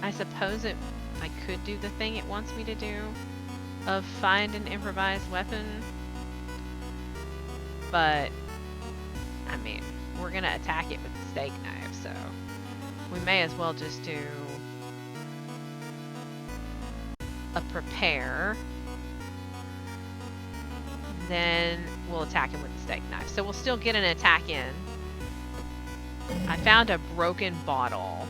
I suppose I could do the thing it wants me to do of find an improvised weapon. But, I mean, we're gonna attack it with the steak knife, so we may as well just do a prepare. Then we'll attack him with the steak knife. So we'll still get an attack in. I found a broken bottle.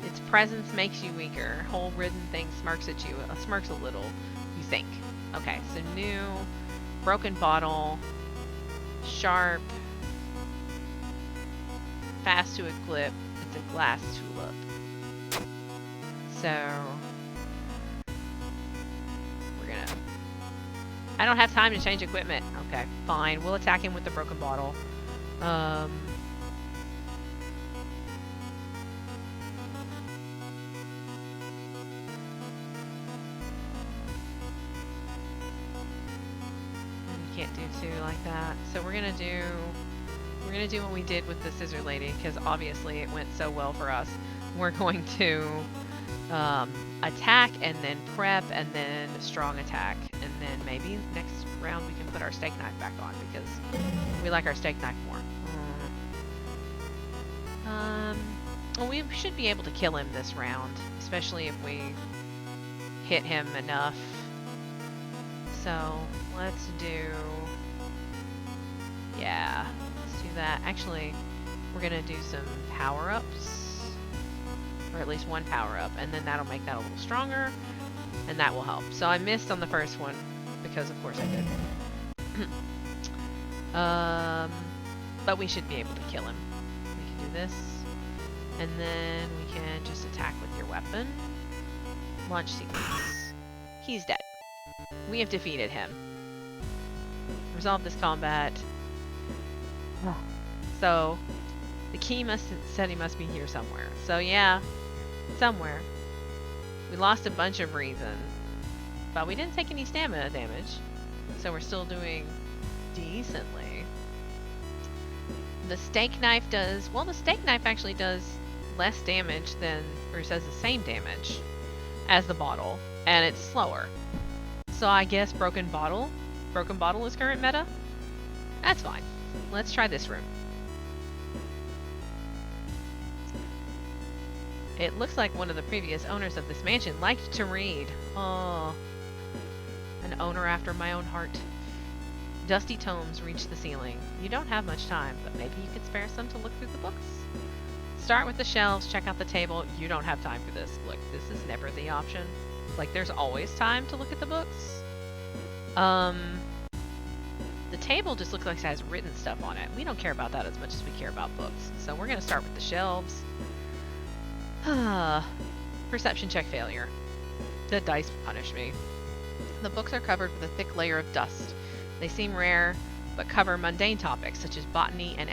Its presence makes you weaker. Hole-ridden thing smirks at you. Smirks a little, you think. Okay, so new, broken bottle, sharp, fast to equip. It's a glass tulip. So we're gonna... I don't have time to change equipment. Okay, fine. We'll attack him with the broken bottle. Can't do two like that. So we're gonna do what we did with the scissor lady, because obviously it went so well for us. We're going to attack and then prep and then strong attack, and then maybe next round we can put our steak knife back on because we like our steak knife more. Well, we should be able to kill him this round, especially if we hit him enough. So let's do, yeah, let's do that. Actually, we're gonna do some power-ups, or at least one power-up, and then that'll make that a little stronger, and that will help. So I missed on the first one, because of course I did. But we should be able to kill him. We can do this, and then we can just attack with your weapon. Launch sequence. He's dead. We have defeated him. Resolve this combat. So, the key said he must be here somewhere. So yeah, somewhere. We lost a bunch of reason, but we didn't take any stamina damage. So we're still doing decently. The steak knife does, well, the steak knife actually does less damage than, or it says the same damage as the bottle, and it's slower. So I guess broken bottle is current meta? That's fine. Let's try this room. It looks like one of the previous owners of this mansion liked to read. Oh, an owner after my own heart. Dusty tomes reach the ceiling. You don't have much time, but maybe you could spare some to look through the books? Start with the shelves, check out the table. You don't have time for this. Look, this is never the option. Like, there's always time to look at the books. The table just looks like it has written stuff on it. We don't care about that as much as we care about books. So we're going to start with the shelves. Perception check failure. The dice punish me. The books are covered with a thick layer of dust. They seem rare, but cover mundane topics such as botany and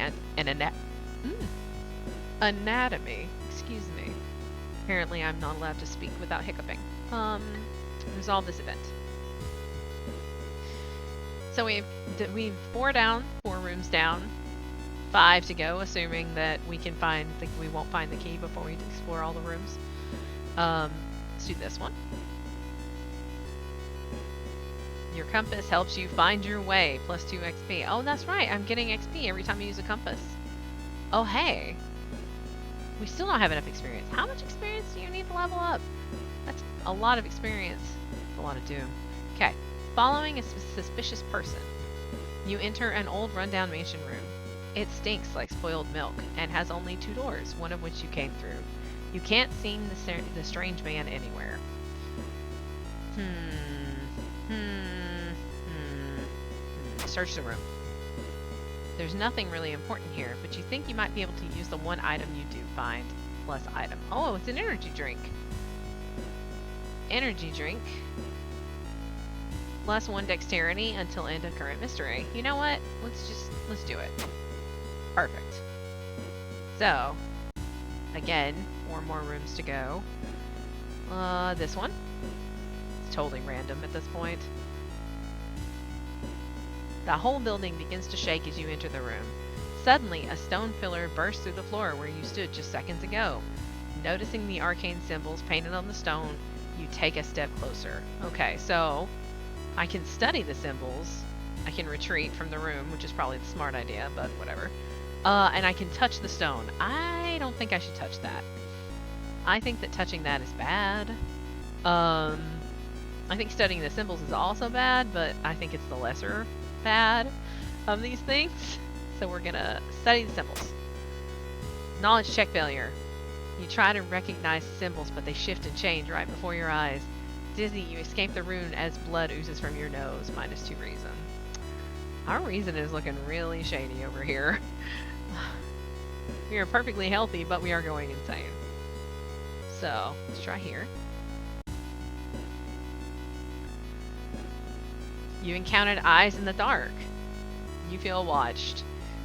anatomy. Excuse me. Apparently I'm not allowed to speak without hiccuping. Resolve this event. So we've 4 rooms down, 5 to go, assuming that we won't find the key before we explore all the rooms. Let's do this one. Your compass helps you find your way, plus 2 XP. Oh, that's right, I'm getting XP every time I use a compass. Oh, hey. We still don't have enough experience. How much experience do you need to level up? That's a lot of experience. That's a lot of doom. Okay. Following a suspicious person. You enter an old rundown mansion room. It stinks like spoiled milk and has only 2 doors, one of which you came through. You can't see the strange man anywhere. Search the room. There's nothing really important here, but you think you might be able to use the one item you do find. Plus item. Oh, it's an energy drink. Energy drink. Plus 1 dexterity until end of current mystery. You know what? Let's do it. Perfect. So, again, 4 more rooms to go. This one. It's totally random at this point. The whole building begins to shake as you enter the room. Suddenly, a stone pillar bursts through the floor where you stood just seconds ago. Noticing the arcane symbols painted on the stone, you take a step closer. Okay, so I can study the symbols. I can retreat from the room, which is probably the smart idea, but whatever. And I can touch the stone. I don't think I should touch that. I think that touching that is bad. I think studying the symbols is also bad, but I think it's the lesser bad of these things. So we're gonna study the symbols. Knowledge check failure. You try to recognize the symbols, but they shift and change right before your eyes. Dizzy, you escape the rune as blood oozes from your nose, -2 reason. Our reason is looking really shady over here. We are perfectly healthy, but we are going insane. So, let's try here. You encountered eyes in the dark. You feel watched.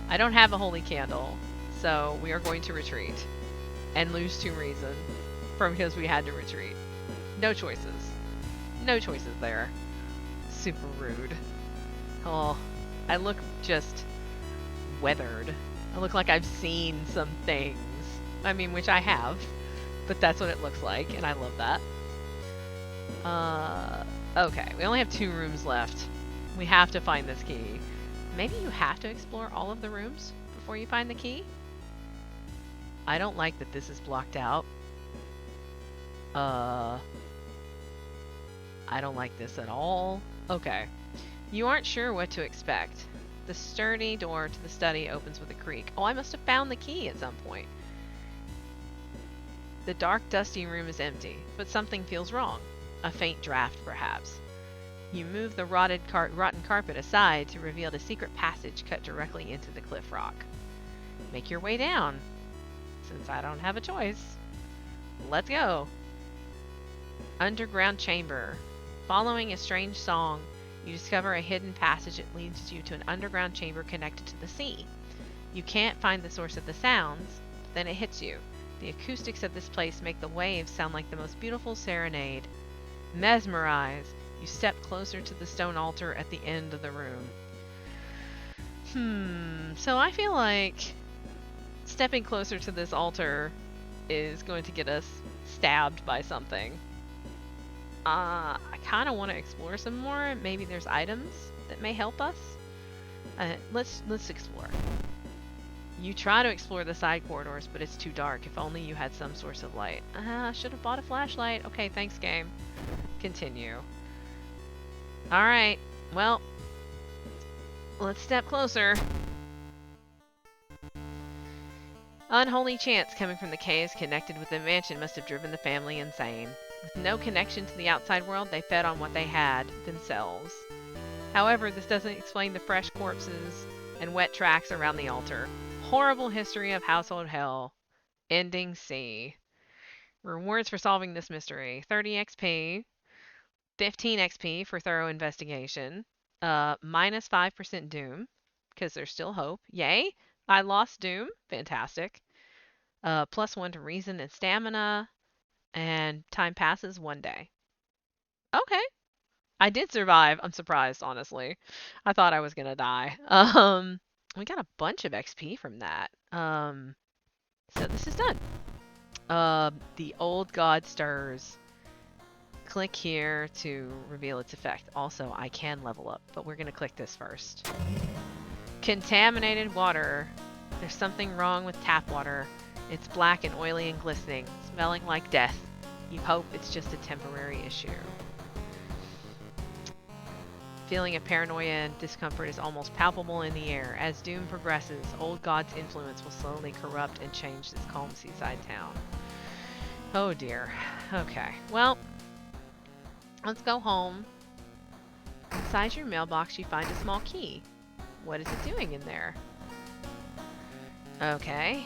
I don't have a holy candle, so we are going to retreat. And lose 2 reason because we had to retreat. No choices. No choices there. Super rude. Oh, I look just weathered. I look like I've seen some things. I mean, which I have. But that's what it looks like, and I love that. Okay, we only have 2 rooms left. We have to find this key. Maybe you have to explore all of the rooms before you find the key? I don't like that this is blocked out. I don't like this at all. Okay. You aren't sure what to expect. The sturdy door to the study opens with a creak. Oh, I must have found the key at some point. The dark, dusty room is empty, but something feels wrong. A faint draft, perhaps. You move the rotten carpet aside to reveal a secret passage cut directly into the cliff rock. Make your way down. Since I don't have a choice. Let's go. Underground chamber. Following a strange song, you discover a hidden passage that leads you to an underground chamber connected to the sea. You can't find the source of the sounds, but then it hits you. The acoustics of this place make the waves sound like the most beautiful serenade. Mesmerized, you step closer to the stone altar at the end of the room. So I feel like stepping closer to this altar is going to get us stabbed by something. I kind of want to explore some more. Maybe there's items that may help us. Let's explore. You try to explore the side corridors, but it's too dark. If only you had some source of light. Should have bought a flashlight. Okay, thanks, game. Continue. Alright, well, let's step closer. Unholy chants coming from the caves connected with the mansion must have driven the family insane. With no connection to the outside world, they fed on what they had, themselves. However, this doesn't explain the fresh corpses and wet tracks around the altar. Horrible history of household hell. Ending C. Rewards for solving this mystery. 30 XP. 15 XP for thorough investigation. Minus 5% doom, because there's still hope. Yay! I lost doom. Fantastic. Plus 1 to reason and stamina. And time passes 1 day. Okay. I did survive. I'm surprised, honestly. I thought I was gonna die. We got a bunch of XP from that. So this is done. The old god stirs. Click here to reveal its effect. Also, I can level up, but we're gonna click this first. Contaminated water. There's something wrong with tap water. It's black and oily and glistening, smelling like death. You hope it's just a temporary issue. Feeling of paranoia and discomfort is almost palpable in the air. As doom progresses, old god's influence will slowly corrupt and change this calm seaside town. Oh dear. Okay, well, let's go home. Inside your mailbox, you find a small key. What is it doing in there? Okay.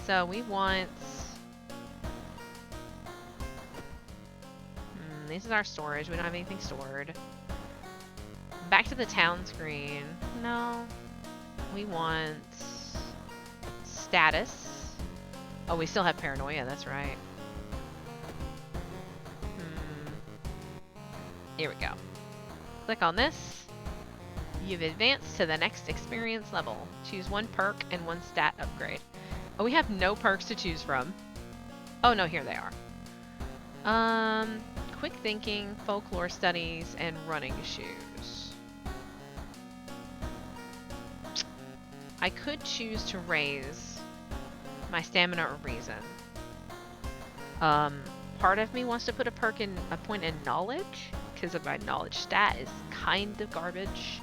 So we want... this is our storage. We don't have anything stored. Back to the town screen. No. We want... status. Oh, we still have paranoia, that's right. Hmm. Here we go. Click on this. You've advanced to the next experience level. Choose one perk and one stat upgrade. Oh, we have no perks to choose from. Oh no, here they are. Quick thinking, folklore studies, and running shoes. I could choose to raise my stamina or reason. Part of me wants to put a point in knowledge because of my knowledge stat is kind of garbage.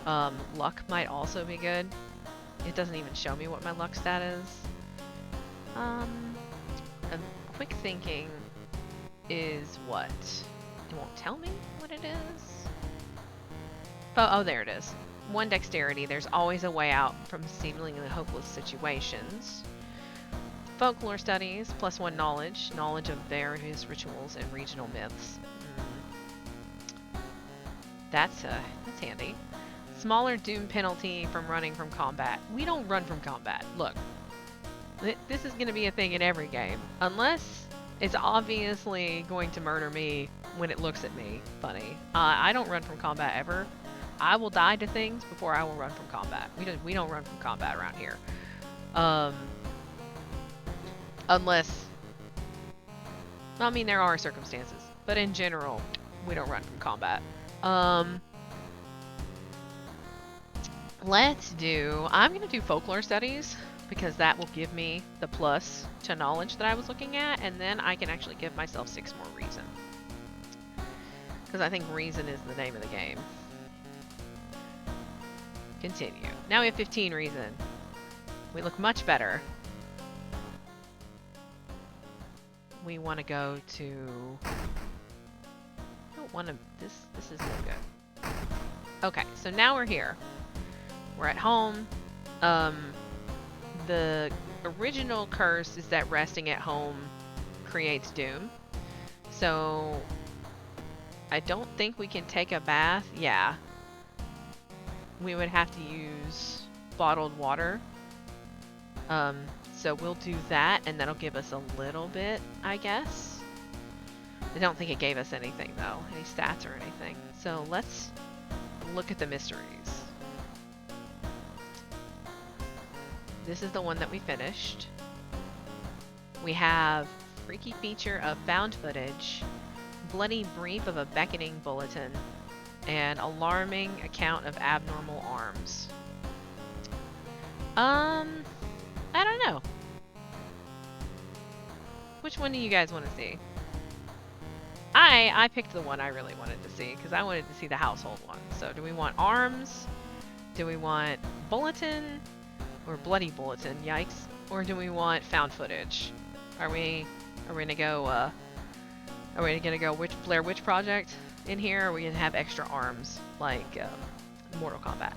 Luck might also be good. It doesn't even show me what my luck stat is. Quick thinking is what? It won't tell me what it is. Oh, there it is. 1 dexterity. There's always a way out from seemingly hopeless situations. Folklore studies, +1 knowledge. Knowledge of various rituals and regional myths. That's handy. Smaller doom penalty from running from combat. We don't run from combat. Look, this is going to be a thing in every game. Unless it's obviously going to murder me when it looks at me funny. I don't run from combat ever. I will die to things before I will run from combat. We don't run from combat around here. Unless, I mean, there are circumstances, but in general, we don't run from combat. I'm gonna do folklore studies because that will give me the plus to knowledge that I was looking at, and then I can actually give myself 6 more reason. Because I think reason is the name of the game. Continue. Now we have 15 reason. We look much better. We want to go to... I don't want to... This is no good. Okay, so now we're here. We're at home. The original curse is that resting at home creates doom. So I don't think we can take a bath. Yeah. We would have to use bottled water. So we'll do that, and that'll give us a little bit, I guess. I don't think it gave us anything, though. Any stats or anything. So let's look at the mysteries. This is the one that we finished. We have freaky feature of found footage, bloody brief of a beckoning bulletin, and alarming account of abnormal arms. I don't know. Which one do you guys want to see? I picked the one I really wanted to see because I wanted to see the household one. So do we want arms? Do we want bulletin? Or bloody bulletin, yikes. Or do we want found footage? Are we gonna go Blair Witch Project in here, or are we gonna have extra arms like Mortal Kombat?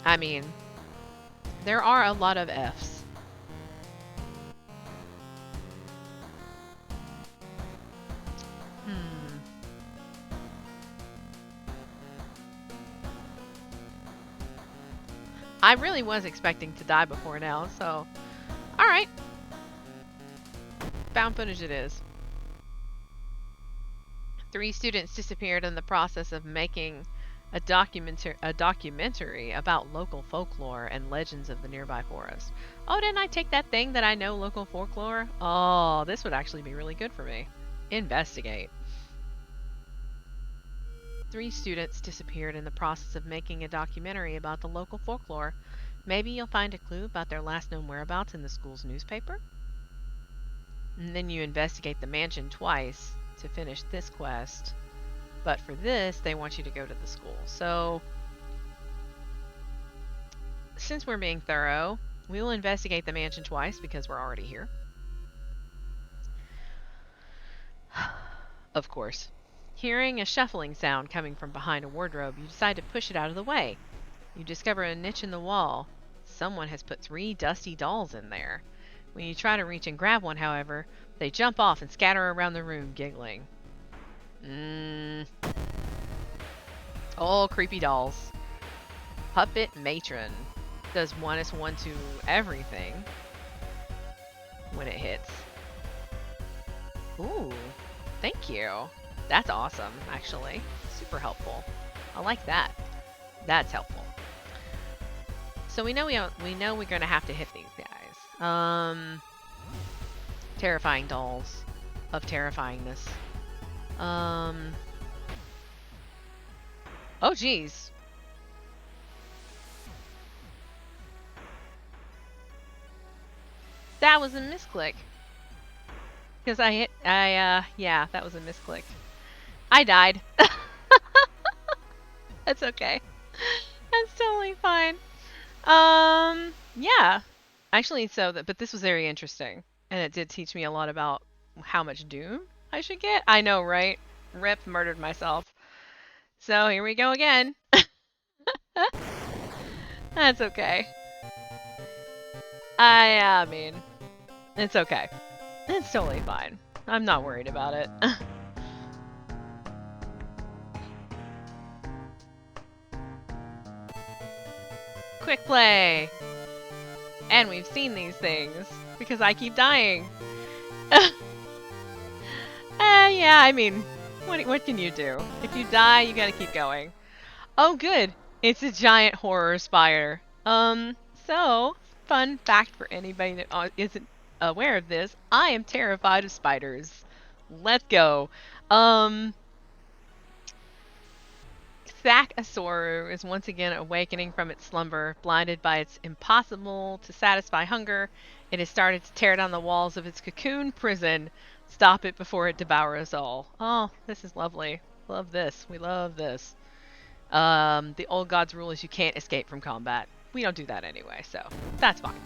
I mean, there are a lot of Fs. I really was expecting to die before now, so... Alright. Found footage it is. 3 students disappeared in the process of making a documentary about local folklore and legends of the nearby forest. Oh, didn't I take that thing that I know local folklore? Oh, this would actually be really good for me. Investigate. 3 students disappeared in the process of making a documentary about the local folklore. Maybe you'll find a clue about their last known whereabouts in the school's newspaper? And then you investigate the mansion twice to finish this quest. But for this, they want you to go to the school. So, since we're being thorough, we will investigate the mansion twice because we're already here. Of course. Hearing a shuffling sound coming from behind a wardrobe, you decide to push it out of the way. You discover a niche in the wall. Someone has put 3 dusty dolls in there. When you try to reach and grab one, however, they jump off and scatter around the room, giggling. Oh, creepy dolls. Puppet Matron. Does -1 to everything when it hits. Ooh, thank you. That's awesome, actually. Super helpful. I like that. That's helpful. So we know we're gonna have to hit these guys. Terrifying dolls of terrifyingness. Oh geez. That was a misclick. Because yeah, that was a misclick. I died. That's okay. That's totally fine. Yeah. Actually, but this was very interesting. And it did teach me a lot about how much Doom I should get. I know, right? Rip, murdered myself. So here we go again. That's okay. I mean, it's okay. It's totally fine. I'm not worried about it. Quick play! And we've seen these things, because I keep dying. Yeah, I mean, what can you do? If you die, you gotta keep going. Oh good! It's a giant horror spider. So, fun fact for anybody that isn't aware of this, I am terrified of spiders. Let's go. Thackosauru is once again awakening from its slumber, blinded by its impossible to satisfy hunger. It has started to tear down the walls of its cocoon prison. Stop it before it devours us all. Oh, this is lovely. Love this. We love this. The old god's rule is you can't escape from combat. We don't do that anyway, so that's fine.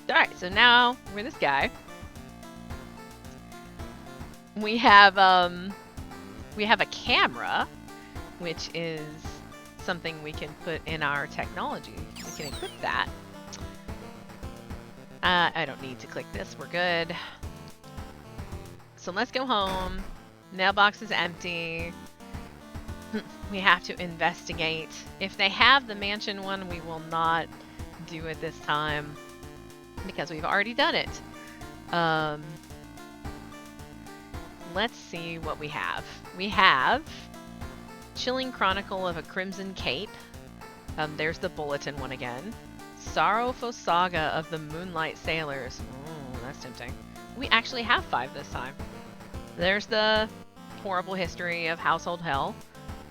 Alright, so now we're this guy. We have a camera, which is something we can put in our technology. We can equip that. I don't need to click this. We're good. So let's go home. Mailbox is empty. We have to investigate. If they have the mansion one, we will not do it this time because we've already done it. Let's see what we have. We have Chilling Chronicle of a Crimson Cape. There's the bulletin one again. Sorrowful Saga of the Moonlight Sailors. Ooh, that's tempting. We actually have 5 this time. There's the Horrible History of Household Hell.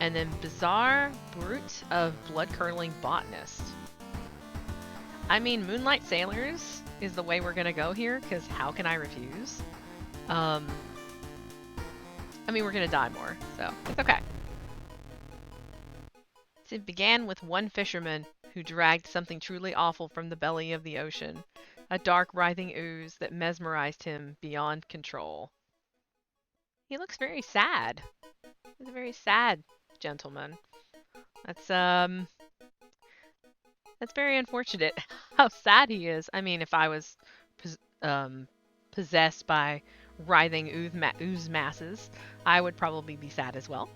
And then Bizarre Brute of Blood-Curdling Botanist. I mean, Moonlight Sailors is the way we're gonna go here, because how can I refuse? I mean, we're gonna die more, so it's okay. It began with one fisherman who dragged something truly awful from the belly of the ocean. A dark, writhing ooze that mesmerized him beyond control. He looks very sad. He's a very sad gentleman. That's very unfortunate how sad he is. I mean, if I was possessed by writhing ooze masses, I would probably be sad as well.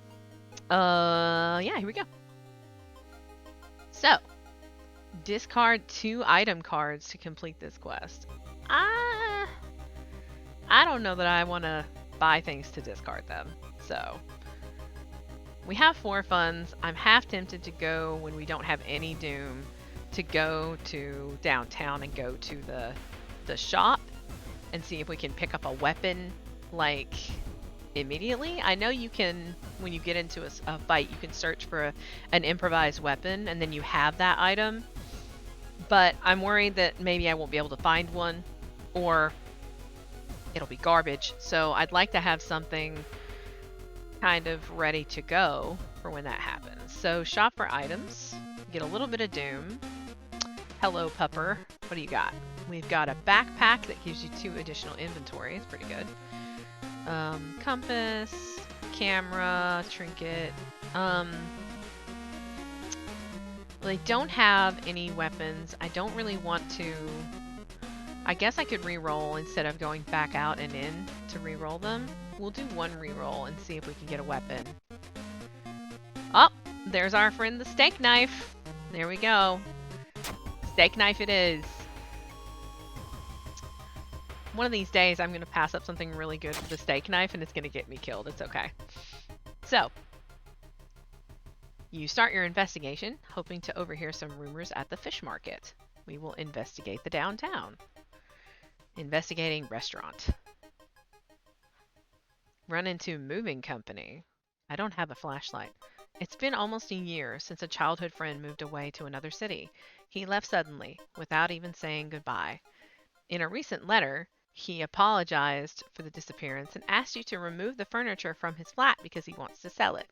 Yeah, here we go. So, discard 2 item cards to complete this quest. I don't know that I want to buy things to discard them. So, we have 4 funds. I'm half tempted to go when we don't have any Doom to go to downtown and go to the shop and see if we can pick up a weapon like immediately. I know you can, when you get into a fight, you can search for an improvised weapon and then you have that item. But I'm worried that maybe I won't be able to find one or it'll be garbage. So I'd like to have something kind of ready to go for when that happens. So shop for items, get a little bit of Doom. Hello, pupper. What do you got? We've got a backpack that gives you 2 additional inventory. It's pretty good. Compass, camera, trinket. They don't have any weapons. I don't really want to... I guess I could re-roll instead of going back out and in to re-roll them. We'll do one re-roll and see if we can get a weapon. Oh, there's our friend the steak knife. There we go. Steak knife it is. One of these days I'm going to pass up something really good for the steak knife and it's going to get me killed. It's okay. So, you start your investigation, hoping to overhear some rumors at the fish market. We will investigate the downtown. Investigating restaurant. Run into moving company. I don't have a flashlight. It's been almost a year since a childhood friend moved away to another city. He left suddenly, without even saying goodbye. In a recent letter, he apologized for the disappearance and asked you to remove the furniture from his flat because he wants to sell it.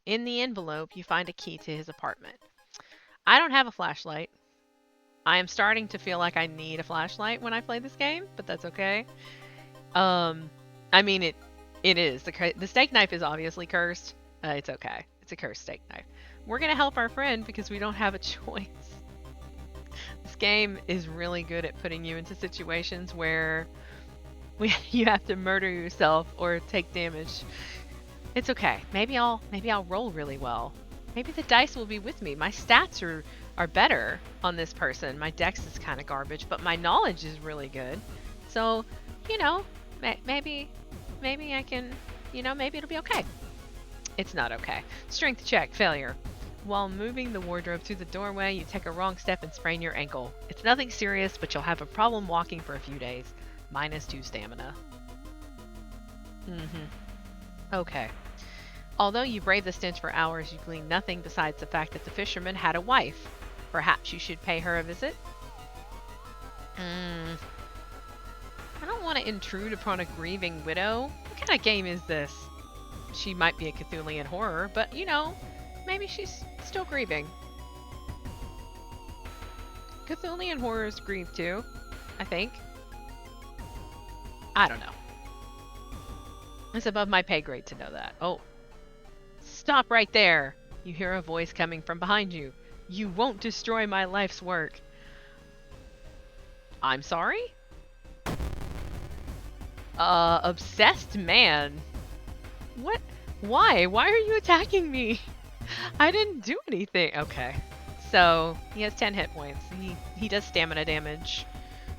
In the envelope, you find a key to his apartment. I don't have a flashlight. I am starting to feel like I need a flashlight when I play this game, but that's okay. I mean, it is. The steak knife is obviously cursed. It's okay. It's a cursed steak knife. We're going to help our friend because we don't have a choice. This game is really good at putting you into situations where you have to murder yourself or take damage. It's okay. Maybe I'll roll really well. Maybe the dice will be with me. My stats are better on this person. My dex is kind of garbage, but my knowledge is really good. So, maybe I can, maybe it'll be okay. It's not okay. Strength check, failure. While moving the wardrobe through the doorway, you take a wrong step and sprain your ankle. It's nothing serious, but you'll have a problem walking for a few days. -2 stamina. Okay. Although you brave the stench for hours, you glean nothing besides the fact that the fisherman had a wife. Perhaps you should pay her a visit? I don't want to intrude upon a grieving widow. What kind of game is this? She might be a Cthulhian horror, but maybe she's still grieving. Cthulhian horrors grieve too, I think. I don't know. It's above my pay grade to know that. Oh. Stop right there! You hear a voice coming from behind you. You won't destroy my life's work. I'm sorry? Obsessed man. What? Why? Why are you attacking me? I didn't do anything. Okay. So, he has 10 hit points. He does stamina damage.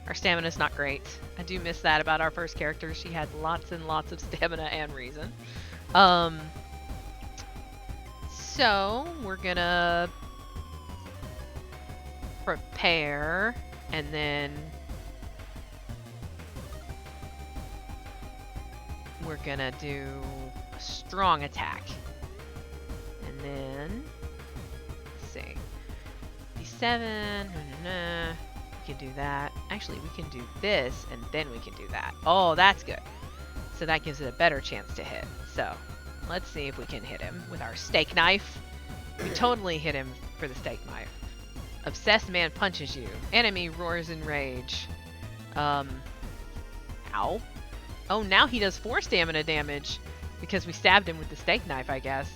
Our stamina's not great. I do miss that about our first character. She had lots and lots of stamina and reason. So, we're gonna prepare, and then we're gonna do a strong attack. And then, let's see, D7, we can do that. Actually, we can do this, and then we can do that. Oh, that's good. So that gives it a better chance to hit. So, let's see if we can hit him with our steak knife. We totally hit him for the steak knife. Obsessed man punches you. Enemy roars in rage. Ow. Oh, now he does 4 stamina damage because we stabbed him with the steak knife, I guess.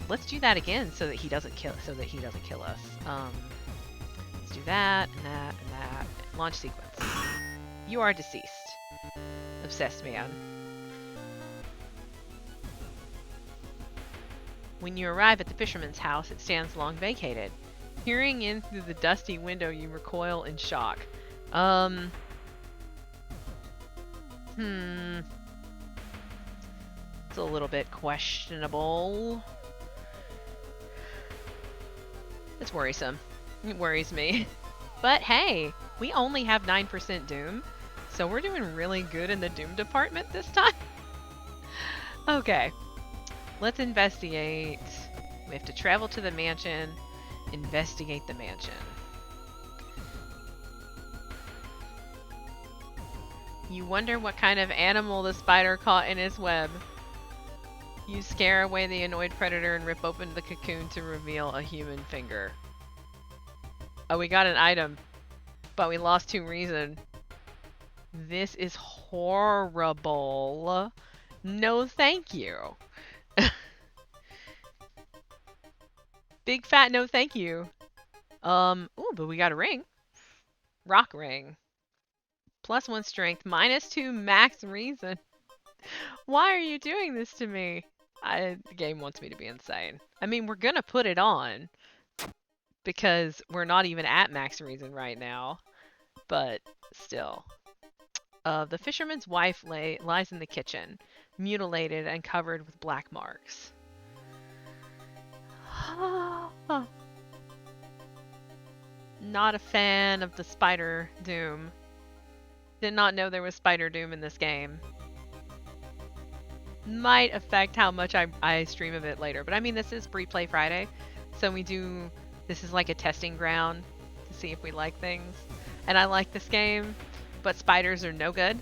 Let's do that again so that he doesn't kill us. Let's do that and that and that. Launch sequence. You are deceased. Obsessed man. When you arrive at the fisherman's house, it stands long vacated. Peering in through the dusty window, you recoil in shock. It's a little bit questionable. It's worrisome. It worries me. But hey, we only have 9% Doom, so we're doing really good in the Doom department this time. Okay. Let's investigate. We have to travel to the mansion, investigate the mansion. You wonder what kind of animal the spider caught in his web. You scare away the annoyed predator and rip open the cocoon to reveal a human finger. Oh, we got an item, but we lost 2 reason. This is horrible. No thank you. Big fat no thank you. Ooh, but we got a ring. Rock ring. +1 strength, -2 max reason. Why are you doing this to me? The game wants me to be insane. I mean, we're gonna put it on because we're not even at max reason right now, but still. The fisherman's wife lies in the kitchen, mutilated and covered with black marks. Not a fan of the spider doom. Did not know there was spider doom in this game. Might affect how much I stream of it later. But I mean, this is Free-Play Friday, so this is like a testing ground to see if we like things. And I like this game, but spiders are no good.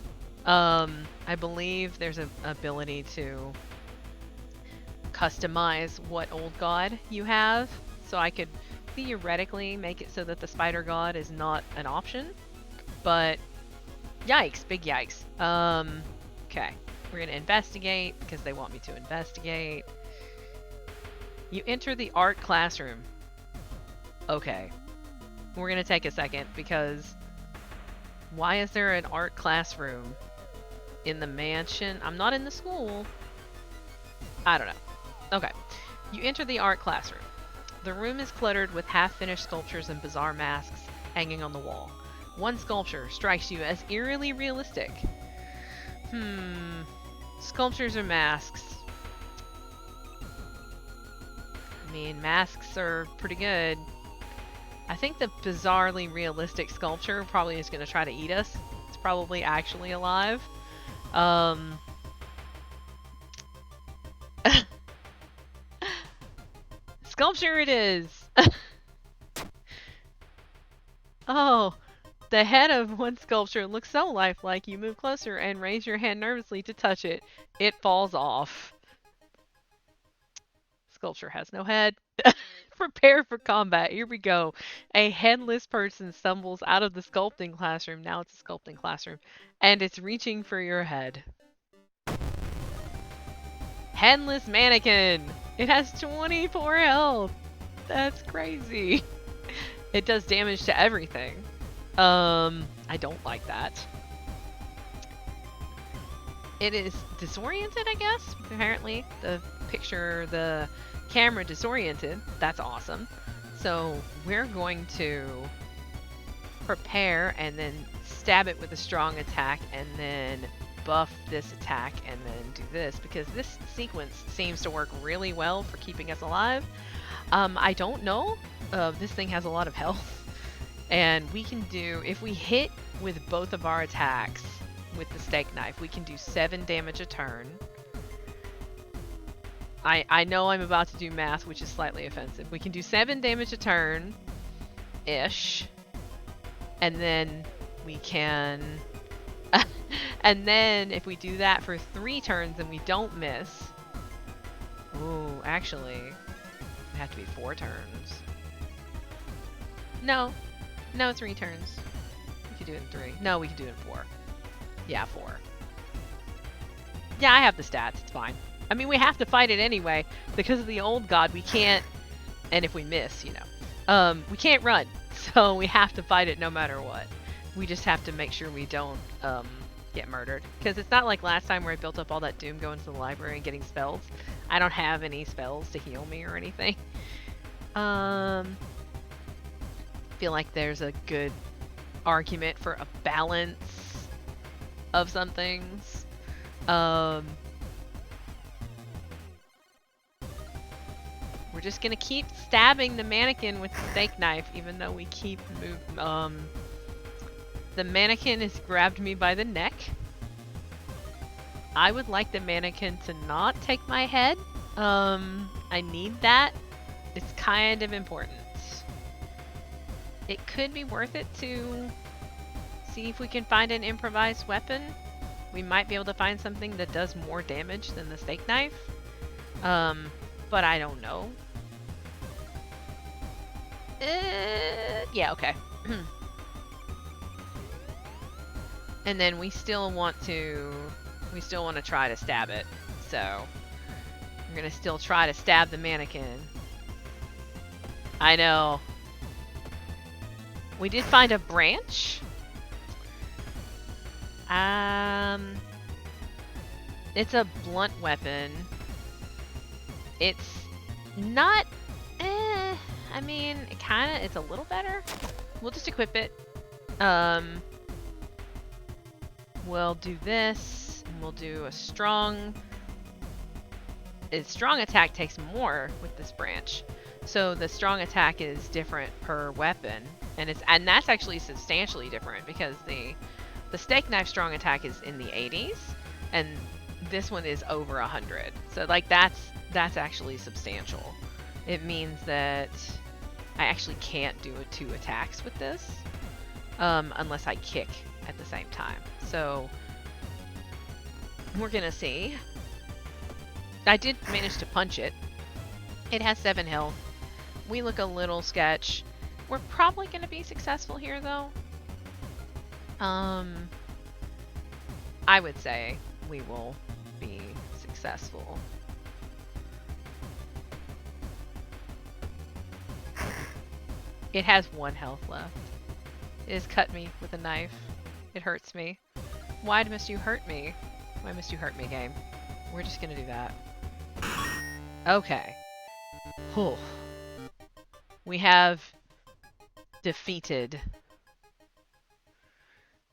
I believe there's an ability to customize what old god you have, so I could theoretically make it so that the spider god is not an option. But yikes, big yikes. Okay. We're going to investigate because they want me to investigate. You enter the art classroom. Okay. We're going to take a second because why is there an art classroom in the mansion? I'm not in the school. I don't know. Okay. You enter the art classroom. The room is cluttered with half-finished sculptures and bizarre masks hanging on the wall. One sculpture strikes you as eerily realistic. Sculptures or masks? I mean, masks are pretty good. I think the bizarrely realistic sculpture probably is going to try to eat us. It's probably actually alive. Sculpture it is! Oh, the head of one sculpture looks so lifelike you move closer and raise your hand nervously to touch it. It falls off. Sculpture has no head. Prepare for combat. Here we go. A headless person stumbles out of the sculpting classroom. Now it's a sculpting classroom. And it's reaching for your head. Headless mannequin. It has 24 health. That's crazy. It does damage to everything. I don't like that. It is disoriented, I guess. Apparently, the camera disoriented. That's awesome. So we're going to prepare and then stab it with a strong attack and then buff this attack and then do this because this sequence seems to work really well for keeping us alive. I don't know. This thing has a lot of health. And we can do, if we hit with both of our attacks with the steak knife, we can do 7 damage a turn. I know I'm about to do math, which is slightly offensive. We can do 7 damage a turn-ish. And then we can... and then if we do that for 3 turns and we don't miss... Ooh, actually, it have to be 4 turns. No, 3 turns. We could do it in 3. No, we could do it in 4. Yeah, 4. Yeah, I have the stats. It's fine. I mean, we have to fight it anyway. Because of the old god, we can't... And if we miss, you know. We can't run. So we have to fight it no matter what. We just have to make sure we don't get murdered. Because it's not like last time where I built up all that doom going to the library and getting spells. I don't have any spells to heal me or anything. Feel like there's a good argument for a balance of some things. We're just gonna keep stabbing the mannequin with the steak knife, even though we keep the mannequin has grabbed me by the neck. I would like the mannequin to not take my head. I need that. It's kind of important. It could be worth it to see if we can find an improvised weapon. We might be able to find something that does more damage than the steak knife. But I don't know. Yeah, okay. And then we still want to try to stab it. So we're gonna still try to stab the mannequin. I know. We did find a branch. It's a blunt weapon. It's not, I mean, it's a little better. We'll just equip it. We'll do this, and we'll do a strong attack takes more with this branch. So the strong attack is different per weapon, and that's actually substantially different because the steak knife strong attack is in the 80s, and this one is over 100. So like that's actually substantial. It means that I actually can't do 2 attacks with this unless I kick at the same time. So we're gonna see. I did manage to punch it. It has 7 health. We look a little sketch. We're probably gonna be successful here though. I would say we will be successful. It has 1 health left. It has cut me with a knife. It hurts me. Why must you hurt me? Why must you hurt me, game? We're just gonna do that. Okay. Whew. We have defeated.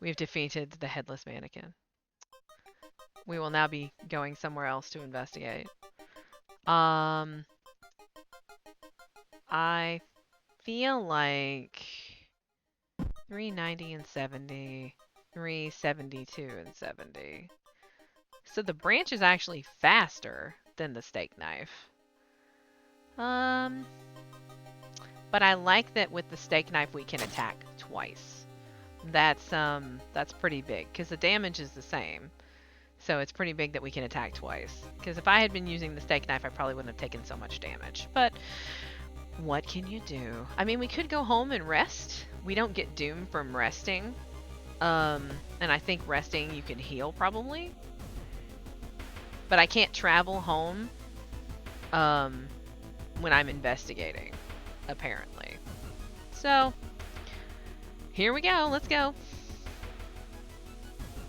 We've defeated the headless mannequin. We will now be going somewhere else to investigate. I feel like 390 and 70, 372 and 70. So the branch is actually faster than the steak knife. But I like that with the steak knife we can attack twice. That's pretty big because the damage is the same. So it's pretty big that we can attack twice. Because if I had been using the steak knife, I probably wouldn't have taken so much damage. But what can you do? I mean, we could go home and rest. We don't get doom from resting. And I think resting you can heal probably. But I can't travel home when I'm investigating, apparently. So, here we go. Let's go.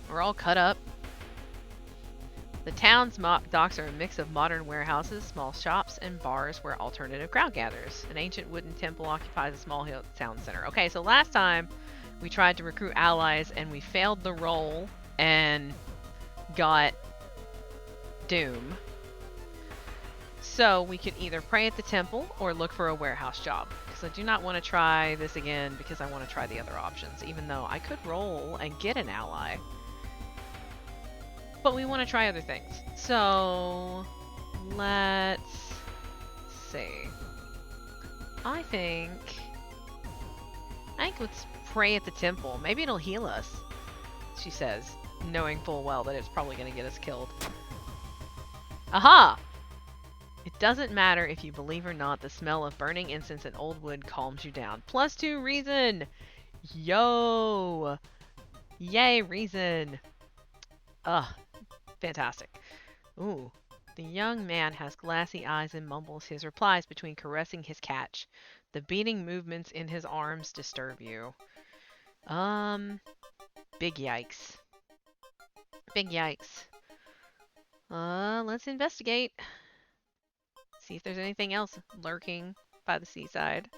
We're all cut up. The town's docks are a mix of modern warehouses, small shops, and bars where alternative crowd gathers. An ancient wooden temple occupies a small hill town center. Okay, so last time we tried to recruit allies and we failed the roll and got doom. So we could either pray at the temple or look for a warehouse job. Because I do not want to try this again because I want to try the other options, even though I could roll and get an ally. But we want to try other things. So let's see. I think let's pray at the temple. Maybe it'll heal us, she says, knowing full well that it's probably going to get us killed. Aha! It doesn't matter if you believe or not, the smell of burning incense and old wood calms you down. +2 reason! Yo! Yay, reason! Ugh. Fantastic. Ooh. The young man has glassy eyes and mumbles his replies between caressing his catch. The beating movements in his arms disturb you. Big yikes. Big yikes. Let's investigate. See if there's anything else lurking by the seaside.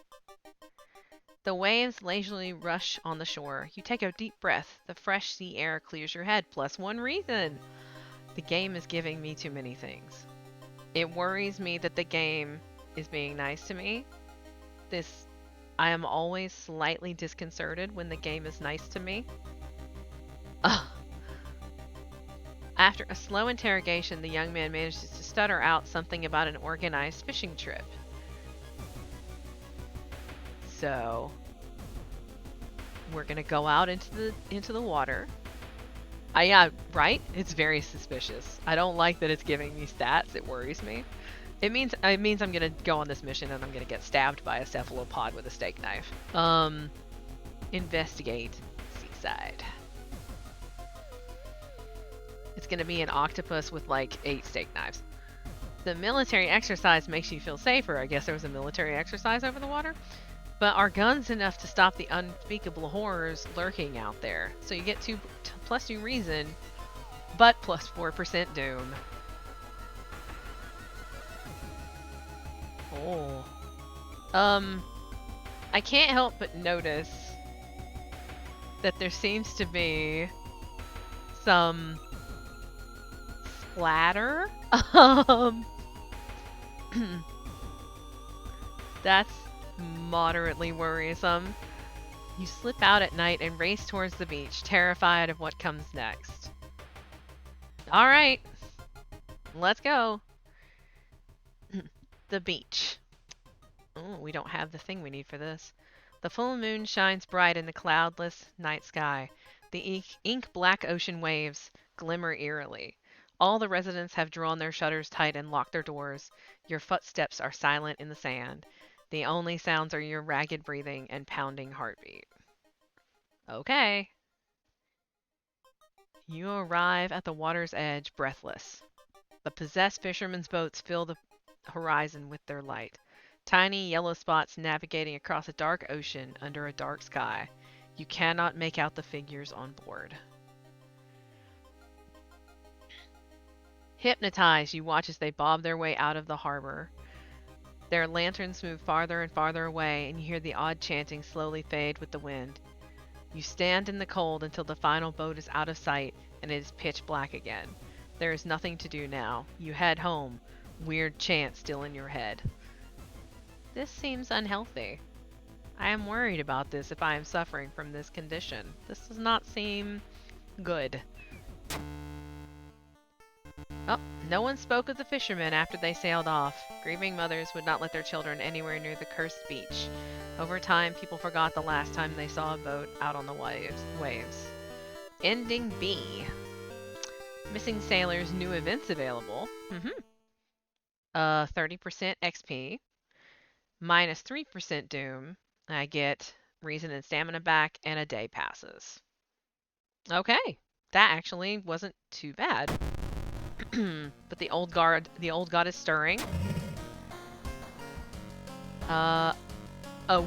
The waves leisurely rush on the shore. You take a deep breath. The fresh sea air clears your head. +1 reason. The game is giving me too many things. It worries me that the game is being nice to me. I am always slightly disconcerted when the game is nice to me. Ugh. After a slow interrogation, the young man manages to stutter out something about an organized fishing trip. So, we're gonna go out into the water. Yeah, right? It's very suspicious. I don't like that it's giving me stats. It worries me. It means I'm gonna go on this mission and I'm gonna get stabbed by a cephalopod with a steak knife. Investigate seaside. It's gonna be an octopus with like 8 steak knives. The military exercise makes you feel safer. I guess there was a military exercise over the water. But are guns enough to stop the unspeakable horrors lurking out there? So you get plus 2 reason, but plus 4% doom. Oh. I can't help but notice that there seems to be some splatter. That's moderately worrisome. You slip out at night and race towards the beach, terrified of what comes next. All right, let's go. The beach. Oh, we don't have the thing we need for this. The full moon shines bright in the cloudless night sky. The ink-black ocean waves glimmer eerily. All the residents have drawn their shutters tight and locked their doors. Your footsteps are silent in the sand. The only sounds are your ragged breathing and pounding heartbeat. Okay. You arrive at the water's edge, breathless. The possessed fishermen's boats fill the horizon with their light. Tiny yellow spots navigating across a dark ocean under a dark sky. You cannot make out the figures on board. Hypnotized, you watch as they bob their way out of the harbor. Their lanterns move farther and farther away, and you hear the odd chanting slowly fade with the wind. You stand in the cold until the final boat is out of sight and it is pitch black again. There is nothing to do now. You head home, weird chant still in your head. This seems unhealthy. I am worried about this if I am suffering from this condition. This does not seem good. Oh, no one spoke of the fishermen after they sailed off. Grieving mothers would not let their children anywhere near the cursed beach. Over time, people forgot the last time they saw a boat out on the waves. Ending B. Missing sailors, new events available. 30% XP. Minus 3% doom. I get reason and stamina back, and a day passes. Okay, that actually wasn't too bad. But the old god is stirring. A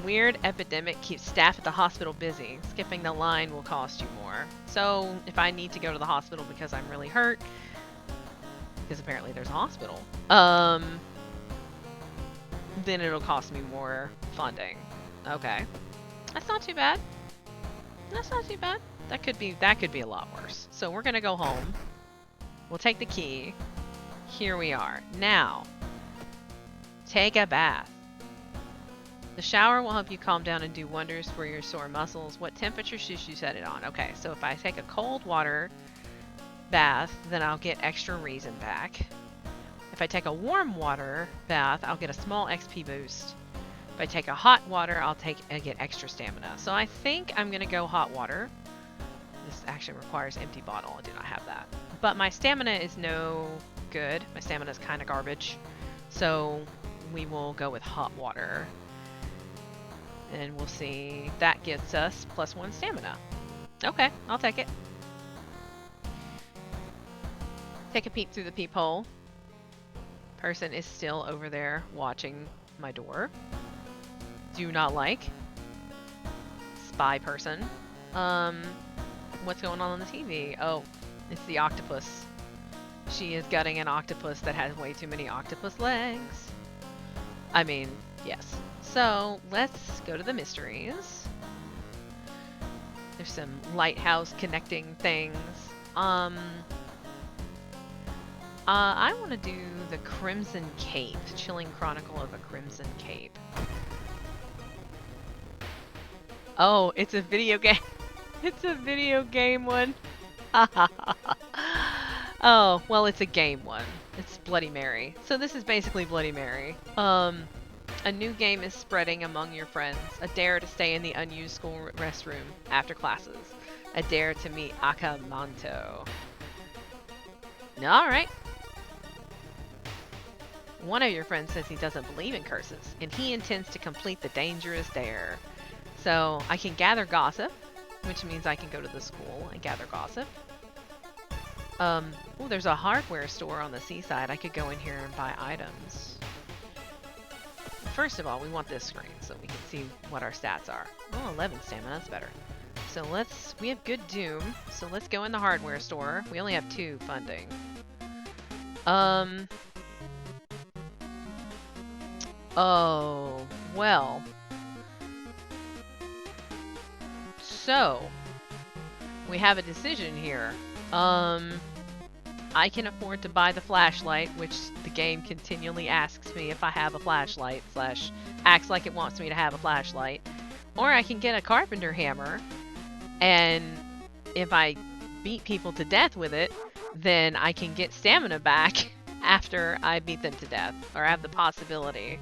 weird epidemic keeps staff at the hospital busy. Skipping the line will cost you more. So if I need to go to the hospital because I'm really hurt, because apparently there's a hospital, then it'll cost me more funding. Okay, that's not too bad. That's not too bad. That could be a lot worse. So we're gonna go home. We'll take the key. Here we are. Now, take a bath. The shower will help you calm down and do wonders for your sore muscles. What temperature should you set it on? Okay, so if I take a cold water bath, then I'll get extra reason back. If I take a warm water bath, I'll get a small XP boost. If I take a hot water, I'll get extra stamina. So I think I'm going to go hot water. This actually requires empty bottle. I do not have that. But my stamina is no good. My stamina is kind of garbage. So we will go with hot water. And we'll see. That gets us plus 1 stamina. Okay, I'll take it. Take a peek through the peephole. Person is still over there watching my door. Do not like. Spy person. What's going on the TV? Oh, it's the octopus. She is gutting an octopus that has way too many octopus legs. I mean, yes. So, let's go to the mysteries. There's some lighthouse connecting things. I want to do the Crimson Cape. Chilling Chronicle of a Crimson Cape. Oh, it's a video game. It's a video game one. Oh, well, it's a game one. It's Bloody Mary. So this is basically Bloody Mary. A new game is spreading among your friends. A dare to stay in the unused school restroom after classes. A dare to meet Akamanto. Alright. One of your friends says he doesn't believe in curses, and he intends to complete the dangerous dare. So I can gather gossip, which means I can go to the school and gather gossip. Oh, there's a hardware store on the seaside. I could go in here and buy items. first of all, we want this screen so we can see what our stats are. Oh, 11 stamina, that's better. So we have good Doom, so let's go in the hardware store. We only have 2 funding. Oh, well. So, we have a decision here. I can afford to buy the flashlight, which the game continually asks me if I have a flashlight, / acts like it wants me to have a flashlight. Or I can get a carpenter hammer, and if I beat people to death with it, then I can get stamina back after I beat them to death, or have the possibility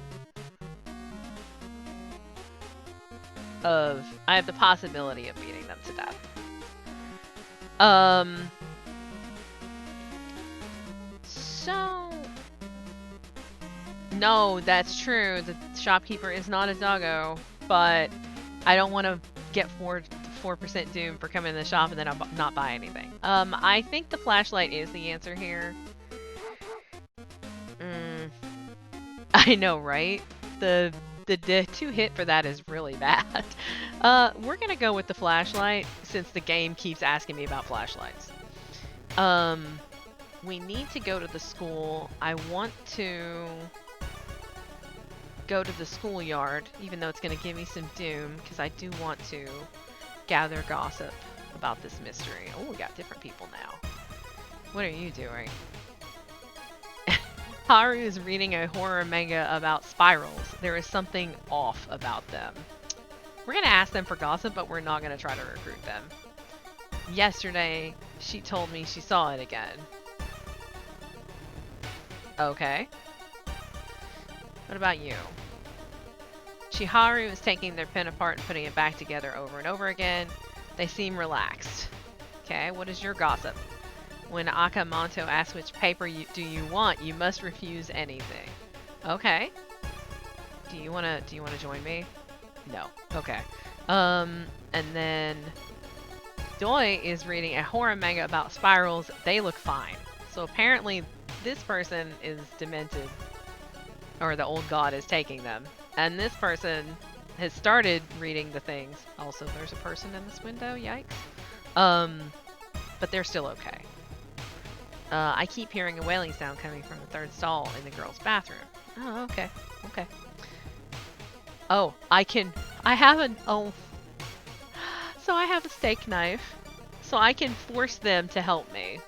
of beating them to death. So no, that's true. The shopkeeper is not a doggo, but I don't want to get 4% doom for coming in the shop and then not buy anything. I think the flashlight is the answer here. I know, right? The 2 hit for that is really bad. We're gonna go with the flashlight since the game keeps asking me about flashlights. We need to go to the school. I want to go to the schoolyard, even though it's gonna give me some doom, because I do want to gather gossip about this mystery. Oh, we got different people now. What are you doing? Haru is reading a horror manga about spirals. There is something off about them. We're going to ask them for gossip, but we're not going to try to recruit them. Yesterday, she told me she saw it again. Okay. What about you? Chiharu is taking their pen apart and putting it back together over and over again. They seem relaxed. Okay, what is your gossip? When Akamanto asks which paper do you want, you must refuse anything. Okay. Do you wanna join me? No. Okay. And then Doi is reading a horror manga about spirals. They look fine. So apparently this person is demented, or the old god is taking them. And this person has started reading the things. Also, there's a person in this window. Yikes. But they're still okay. I keep hearing a wailing sound coming from the 3rd stall in the girls' bathroom. Oh, okay. Okay. Oh, so I have a steak knife. So I can force them to help me.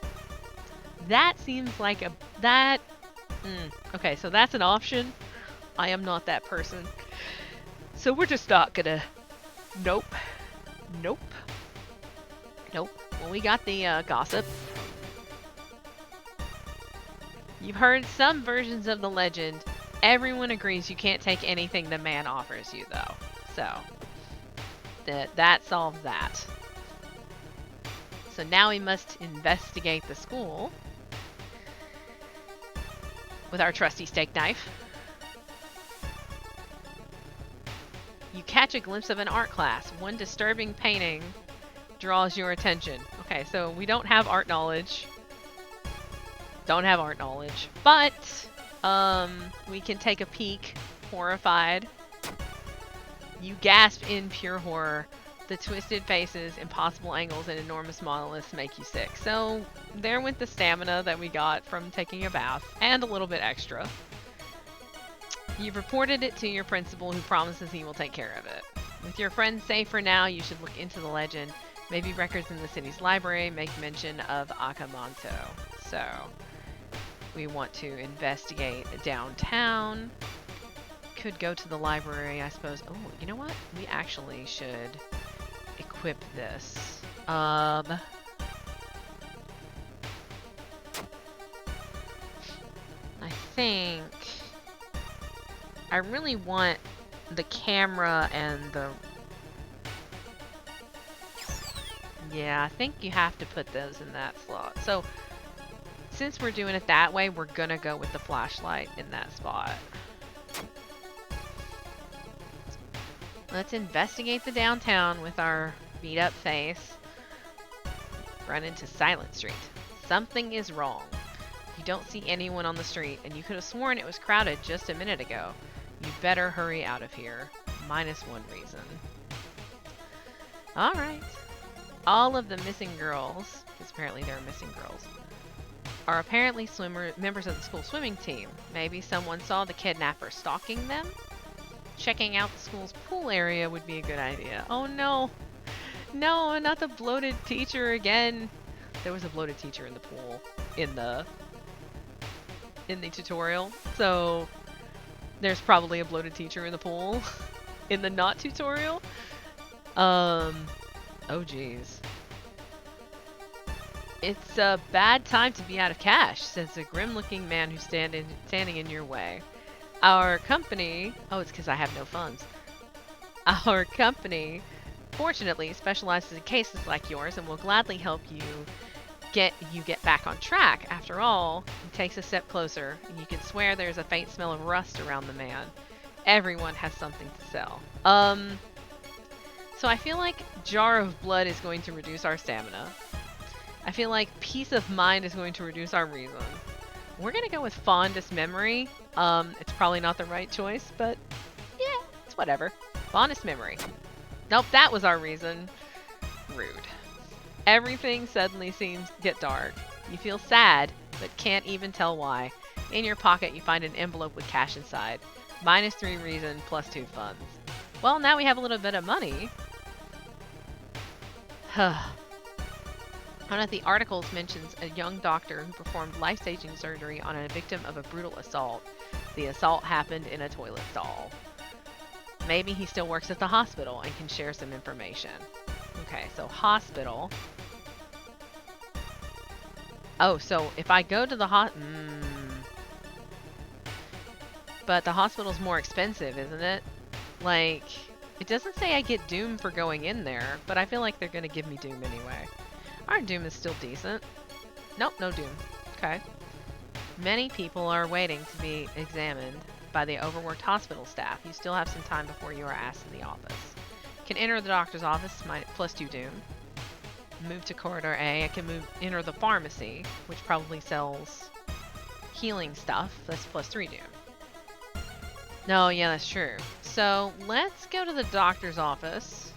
That seems like okay, so that's an option. I am not that person. So we're just not gonna... Nope. Nope. Nope. Well, we got the gossip. You've heard some versions of the legend. Everyone agrees you can't take anything the man offers you, though. So, that solves that. So now we must investigate the school with our trusty steak knife. You catch a glimpse of an art class. One disturbing painting draws your attention. Okay, so we don't have art knowledge. But we can take a peek, horrified. You gasp in pure horror. The twisted faces, impossible angles, and enormous monoliths make you sick. So there went the stamina that we got from taking a bath, and a little bit extra. You've reported it to your principal, who promises he will take care of it. With your friends safe for now, you should look into the legend. Maybe records in the city's library make mention of Akamanto. So we want to investigate downtown. Could go to the library, I suppose. Oh, you know what? We actually should equip this. I think I really want the camera and the... Yeah, I think you have to put those in that slot. So since we're doing it that way, we're gonna go with the flashlight in that spot. Let's investigate the downtown with our beat-up face. Run into Silent Street. Something is wrong. You don't see anyone on the street, and you could have sworn it was crowded just a minute ago. You better hurry out of here. -1 reason. Alright. All of the missing girls, because apparently there are missing girls, are apparently members of the school swimming team. Maybe someone saw the kidnapper stalking them? Checking out the school's pool area would be a good idea. Oh no! No, not the bloated teacher again! There was a bloated teacher in the pool in the tutorial, so there's probably a bloated teacher in the pool in the not tutorial. Oh geez. It's a bad time to be out of cash, says a grim-looking man who's standing in your way. Our company... Oh, it's because I have no funds. Our company, fortunately, specializes in cases like yours and will gladly help you get back on track. After all, he takes a step closer, and you can swear there's a faint smell of rust around the man. Everyone has something to sell. So I feel like Jar of Blood is going to reduce our stamina. I feel like Peace of Mind is going to reduce our reason. We're gonna go with Fondest Memory. It's probably not the right choice, but yeah, it's whatever. Fondest Memory. Nope, that was our reason. Rude. Everything suddenly seems to get dark. You feel sad, but can't even tell why. In your pocket, you find an envelope with cash inside. -3 reason, +2 funds. Well, now we have a little bit of money. One of the articles mentions a young doctor who performed life-saving surgery on a victim of a brutal assault. The assault happened in a toilet stall. Maybe he still works at the hospital and can share some information. Okay, so hospital. Oh, so if I go to the But the hospital's more expensive, isn't it? Like, it doesn't say I get Doom for going in there, but I feel like they're gonna give me Doom anyway. Our Doom is still decent. Nope, no Doom. Okay. Many people are waiting to be examined by the overworked hospital staff. You still have some time before you are asked in the office. Can enter the doctor's office, +2 Doom. Move to corridor A. I can enter the pharmacy, which probably sells healing stuff. That's +3 Doom. No, yeah, that's true. So let's go to the doctor's office.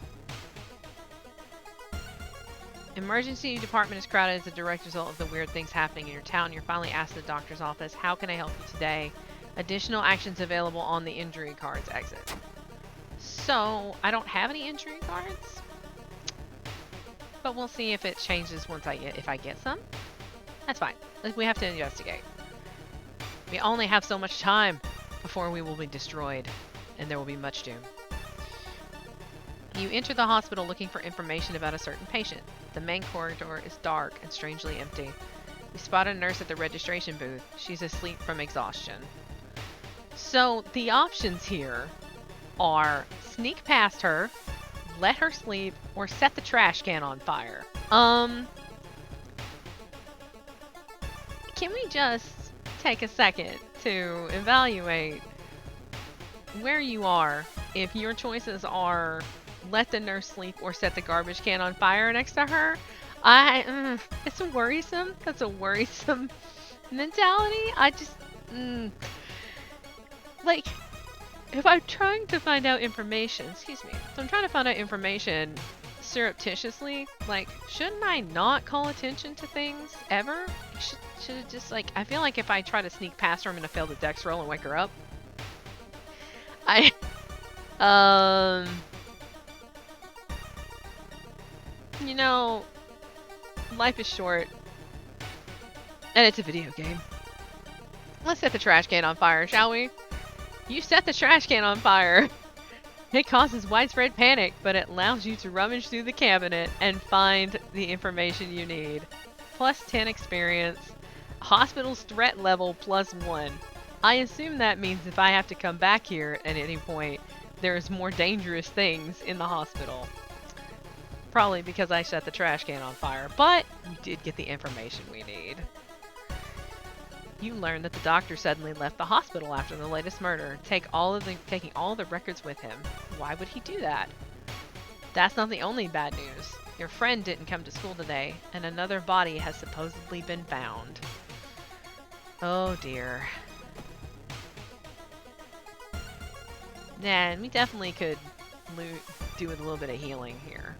Emergency department is crowded as a direct result of the weird things happening in your town. You're finally asked the doctor's office, how can I help you today? Additional actions available on the injury cards exit. So, I don't have any injury cards. But we'll see if it changes once if I get some. That's fine. We have to investigate. We only have so much time before we will be destroyed. And there will be much doom. You enter the hospital looking for information about a certain patient. The main corridor is dark and strangely empty. You spot a nurse at the registration booth. She's asleep from exhaustion. So, the options here are sneak past her, let her sleep, or set the trash can on fire. Can we just take a second to evaluate where you are if your choices are let the nurse sleep or set the garbage can on fire next to her? It's worrisome. That's a worrisome mentality. I just, like, if I'm trying to find out information, excuse me, if I'm trying to find out information surreptitiously, like, shouldn't I not call attention to things ever? Should it just, like, I feel like if I try to sneak past her, I'm gonna fail the dex roll and wake her up. You know, life is short, and it's a video game. Let's set the trash can on fire, shall we? You set the trash can on fire. It causes widespread panic, but it allows you to rummage through the cabinet and find the information you need. +10 experience. Hospital's threat level +1. I assume that means if I have to come back here at any point, there's more dangerous things in the hospital. Probably because I set the trash can on fire, but we did get the information we need. You learn that the doctor suddenly left the hospital after the latest murder, taking all the records with him. Why would he do that? That's not the only bad news. Your friend didn't come to school today, and another body has supposedly been found. Oh dear. And we definitely could do with a little bit of healing here.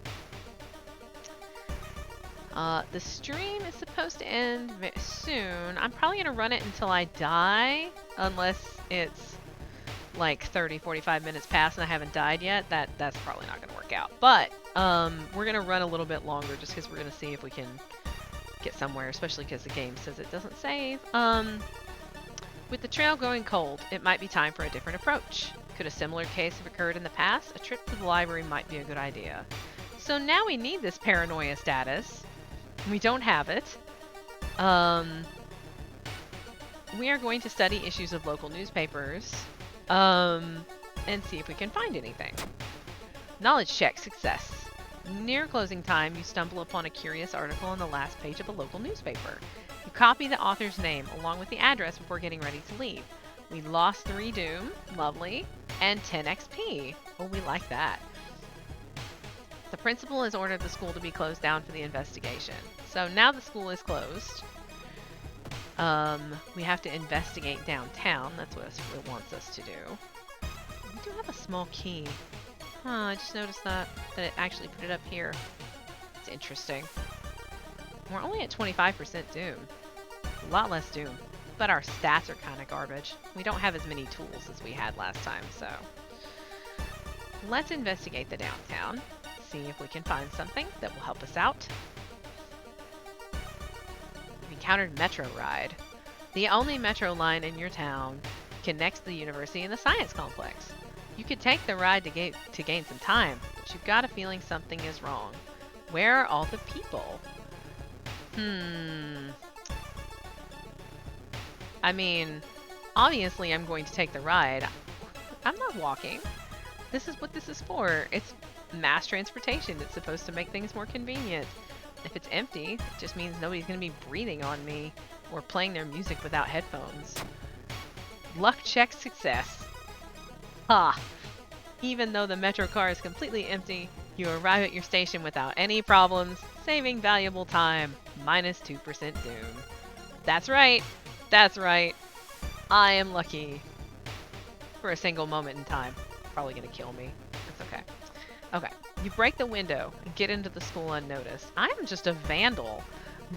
The stream is supposed to end soon. I'm probably going to run it until I die, unless it's like 30, 45 minutes past and I haven't died yet. That's probably not going to work out. But we're going to run a little bit longer just because we're going to see if we can get somewhere, especially because the game says it doesn't save. With the trail going cold, it might be time for a different approach. Could a similar case have occurred in the past? A trip to the library might be a good idea. So now we need this paranoia status. We don't have it. We are going to study issues of local newspapers and see if we can find anything. Knowledge check success. Near closing time, you stumble upon a curious article on the last page of a local newspaper. You copy the author's name along with the address before getting ready to leave. We lost 3 Doom, lovely, and 10 XP. Oh, we like that. The principal has ordered the school to be closed down for the investigation. So now the school is closed. We have to investigate downtown. That's what it wants us to do. We do have a small key. Huh, I just noticed that it actually put it up here. It's interesting. We're only at 25% Doom. A lot less Doom. But our stats are kind of garbage. We don't have as many tools as we had last time, so... Let's investigate the downtown. See if we can find something that will help us out. We've encountered Metro Ride. The only metro line in your town connects the university and the science complex. You could take the ride to gain some time, but you've got a feeling something is wrong. Where are all the people? I mean, obviously I'm going to take the ride. I'm not walking. This is what this is for. It's mass transportation. It's supposed to make things more convenient. If it's empty, it just means nobody's going to be breathing on me or playing their music without headphones. Luck check success. Ha! Even though the metro car is completely empty, you arrive at your station without any problems, saving valuable time. Minus 2% Doom. That's right. That's right. I am lucky. For a single moment in time. Probably going to kill me. It's okay. Okay. You break the window and get into the school unnoticed. I'm just a vandal.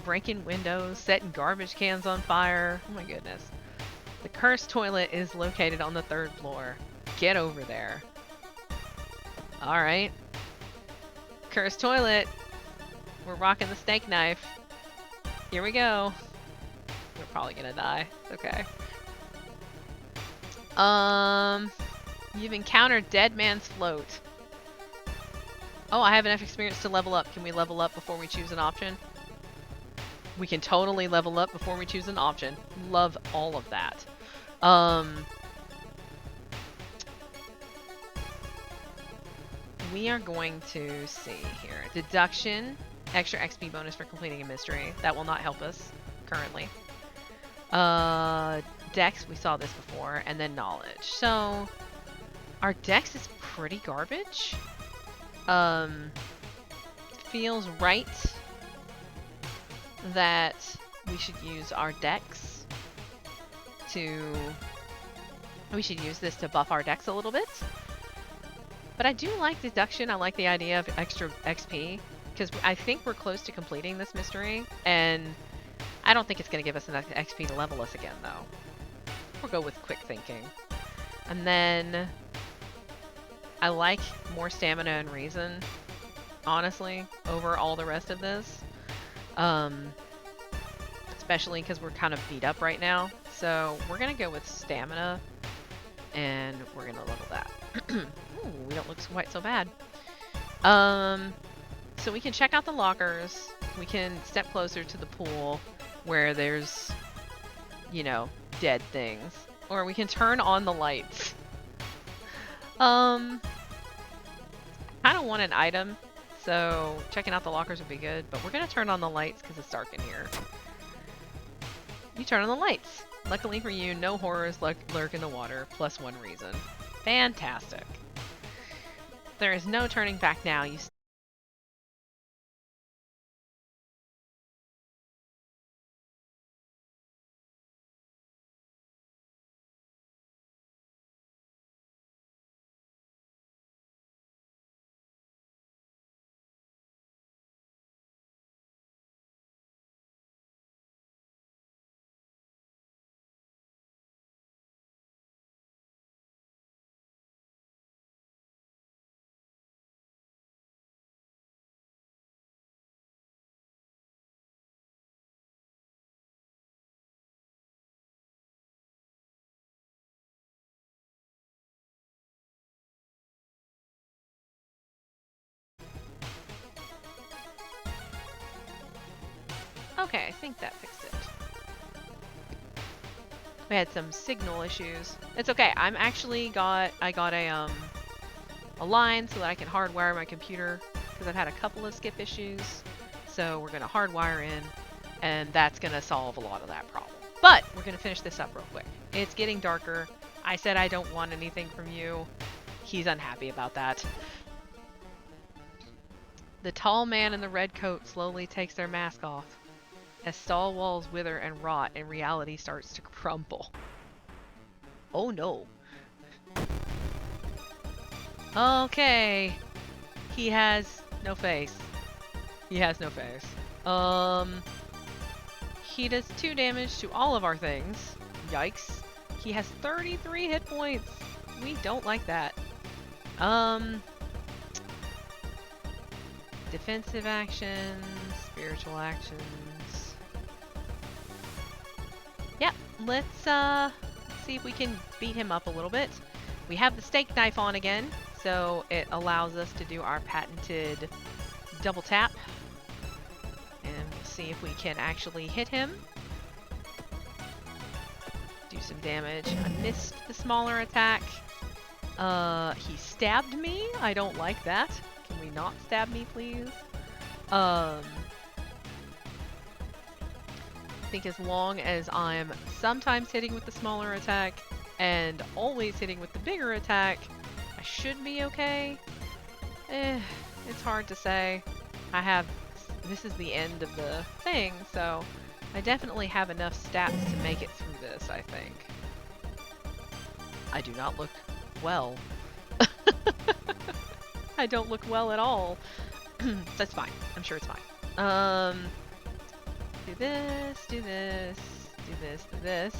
Breaking windows, setting garbage cans on fire. Oh my goodness. The cursed toilet is located on the 3rd floor. Get over there. Alright. Cursed toilet. We're rocking the steak knife. Here we go. We're probably gonna die. Okay. You've encountered Dead Man's Float. Oh, I have enough experience to level up. Can we level up before we choose an option? We can totally level up before we choose an option. Love all of that. We are going to see here. Deduction. Extra XP bonus for completing a mystery. That will not help us currently. Dex, we saw this before. And then knowledge. So, our Dex is pretty garbage. Feels right that we should use our Dex to... We should use this to buff our Dex a little bit. But I do like deduction. I like the idea of extra XP. Because I think we're close to completing this mystery. And I don't think it's going to give us enough XP to level us again, though. We'll go with quick thinking. And then... I like more stamina and reason, honestly, over all the rest of this. Especially because we're kind of beat up right now. So we're going to go with stamina, and we're going to level that. Ooh, we don't look quite so bad. So we can check out the lockers. We can step closer to the pool where there's, you know, dead things. Or we can turn on the lights. I kind of want an item, so checking out the lockers would be good, but we're going to turn on the lights because it's dark in here. You turn on the lights. Luckily for you, no horrors lurk in the water, plus 1 reason. Fantastic. There is no turning back now. You Okay, I think that fixed it. We had some signal issues. It's okay. I got a line so that I can hardwire my computer because I've had a couple of skip issues. So we're gonna hardwire in, and that's gonna solve a lot of that problem. But we're gonna finish this up real quick. It's getting darker. I said I don't want anything from you. He's unhappy about that. The tall man in the red coat slowly takes their mask off as stall walls wither and rot and reality starts to crumble. Oh no. Okay. He has no face. He has no face. He does 2 damage to all of our things. Yikes. He has 33 hit points. We don't like that. Defensive actions, spiritual actions. Yep, let's see if we can beat him up a little bit. We have the steak knife on again, so it allows us to do our patented double tap. And we'll see if we can actually hit him. Do some damage. I missed the smaller attack. He stabbed me. I don't like that. Can we not stab me, please? I think as long as I'm sometimes hitting with the smaller attack and always hitting with the bigger attack, I should be okay. It's hard to say. This is the end of the thing, so I definitely have enough stats to make it through this, I think. I do not look well. I don't look well at all. That's fine. I'm sure it's fine. Do this, do this, do this, do this.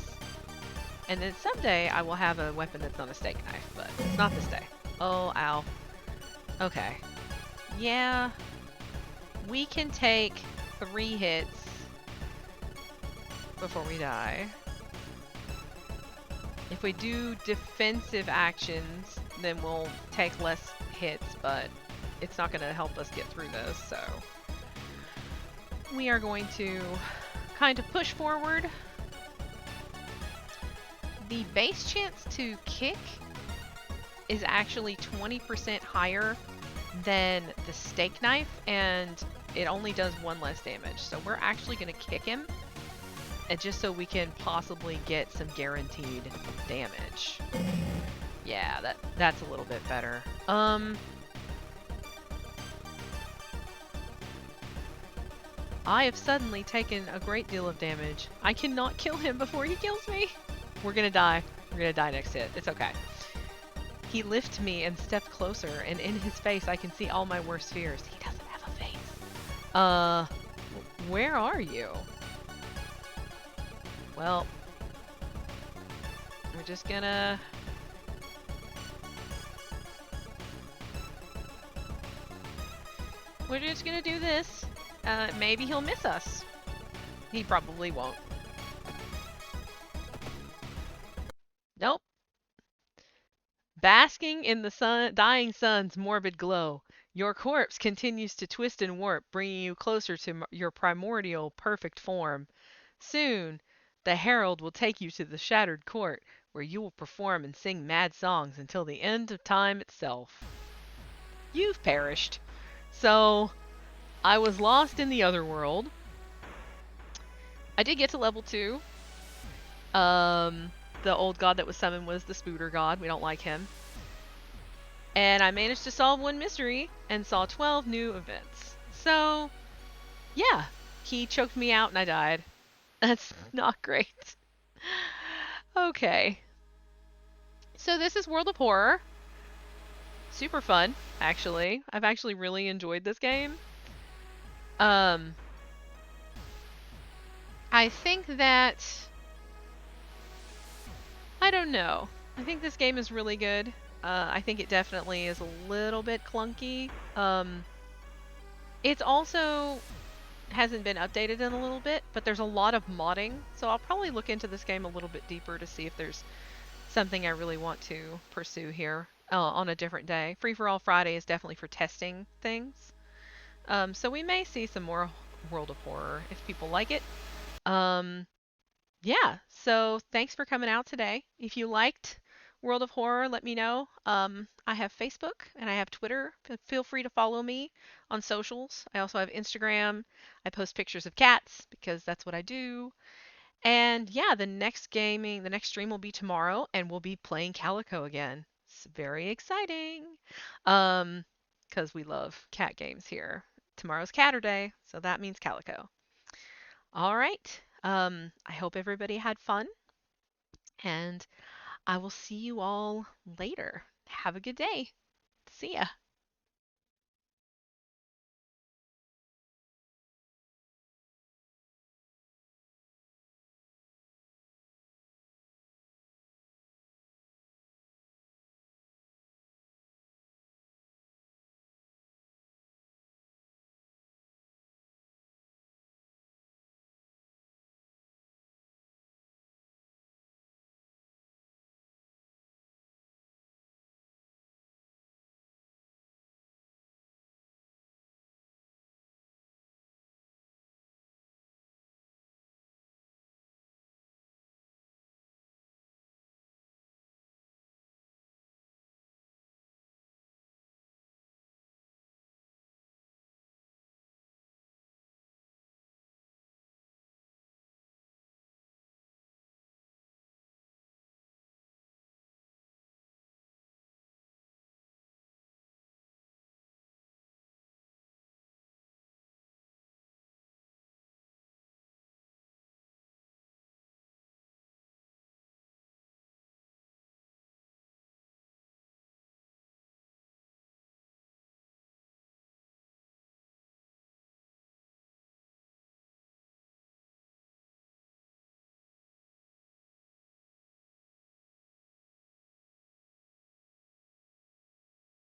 And then someday I will have a weapon that's not a steak knife, but it's not this day. Oh, ow. Okay. Yeah. We can take 3 hits before we die. If we do defensive actions, then we'll take less hits, but it's not going to help us get through this, so we are going to kind of push forward. The base chance to kick is actually 20% higher than the steak knife, and it only does 1 less damage. So we're actually going to kick him, and just so we can possibly get some guaranteed damage. Yeah, that's a little bit better. I have suddenly taken a great deal of damage. I cannot kill him before he kills me. We're gonna die. We're gonna die next hit. It's okay. He lifted me and stepped closer, and in his face I can see all my worst fears. He doesn't have a face. Where are you? Well, we're just gonna... We're just gonna do this. Maybe he'll miss us. He probably won't. Nope. Basking in the dying sun's morbid glow, your corpse continues to twist and warp, bringing you closer to your primordial, perfect form. Soon, the herald will take you to the shattered court, where you will perform and sing mad songs until the end of time itself. You've perished. So, I was lost in the other world. I did get to level 2. The old god that was summoned was the Spooter god. We don't like him. And I managed to solve 1 mystery and saw 12 new events. So, yeah. He choked me out and I died. That's not great. Okay. So this is World of Horror. Super fun, actually. I've actually really enjoyed this game. I think that... I don't know. I think this game is really good. I think it definitely is a little bit clunky. It's also hasn't been updated in a little bit, but there's a lot of modding, so I'll probably look into this game a little bit deeper to see if there's something I really want to pursue here on a different day. Free for All Friday is definitely for testing things. So we may see some more World of Horror if people like it. Um, yeah, so thanks for coming out today. If you liked World of Horror, let me know. I have Facebook and I have Twitter. Feel free to follow me on socials. I also have Instagram. I post pictures of cats because that's what I do. And yeah, the next stream will be tomorrow, and we'll be playing Calico again. It's very exciting. Um, because we love cat games here. Tomorrow's Catter Day, so that means Calico. All right. I hope everybody had fun, and I will see you all later. Have a good day. See ya.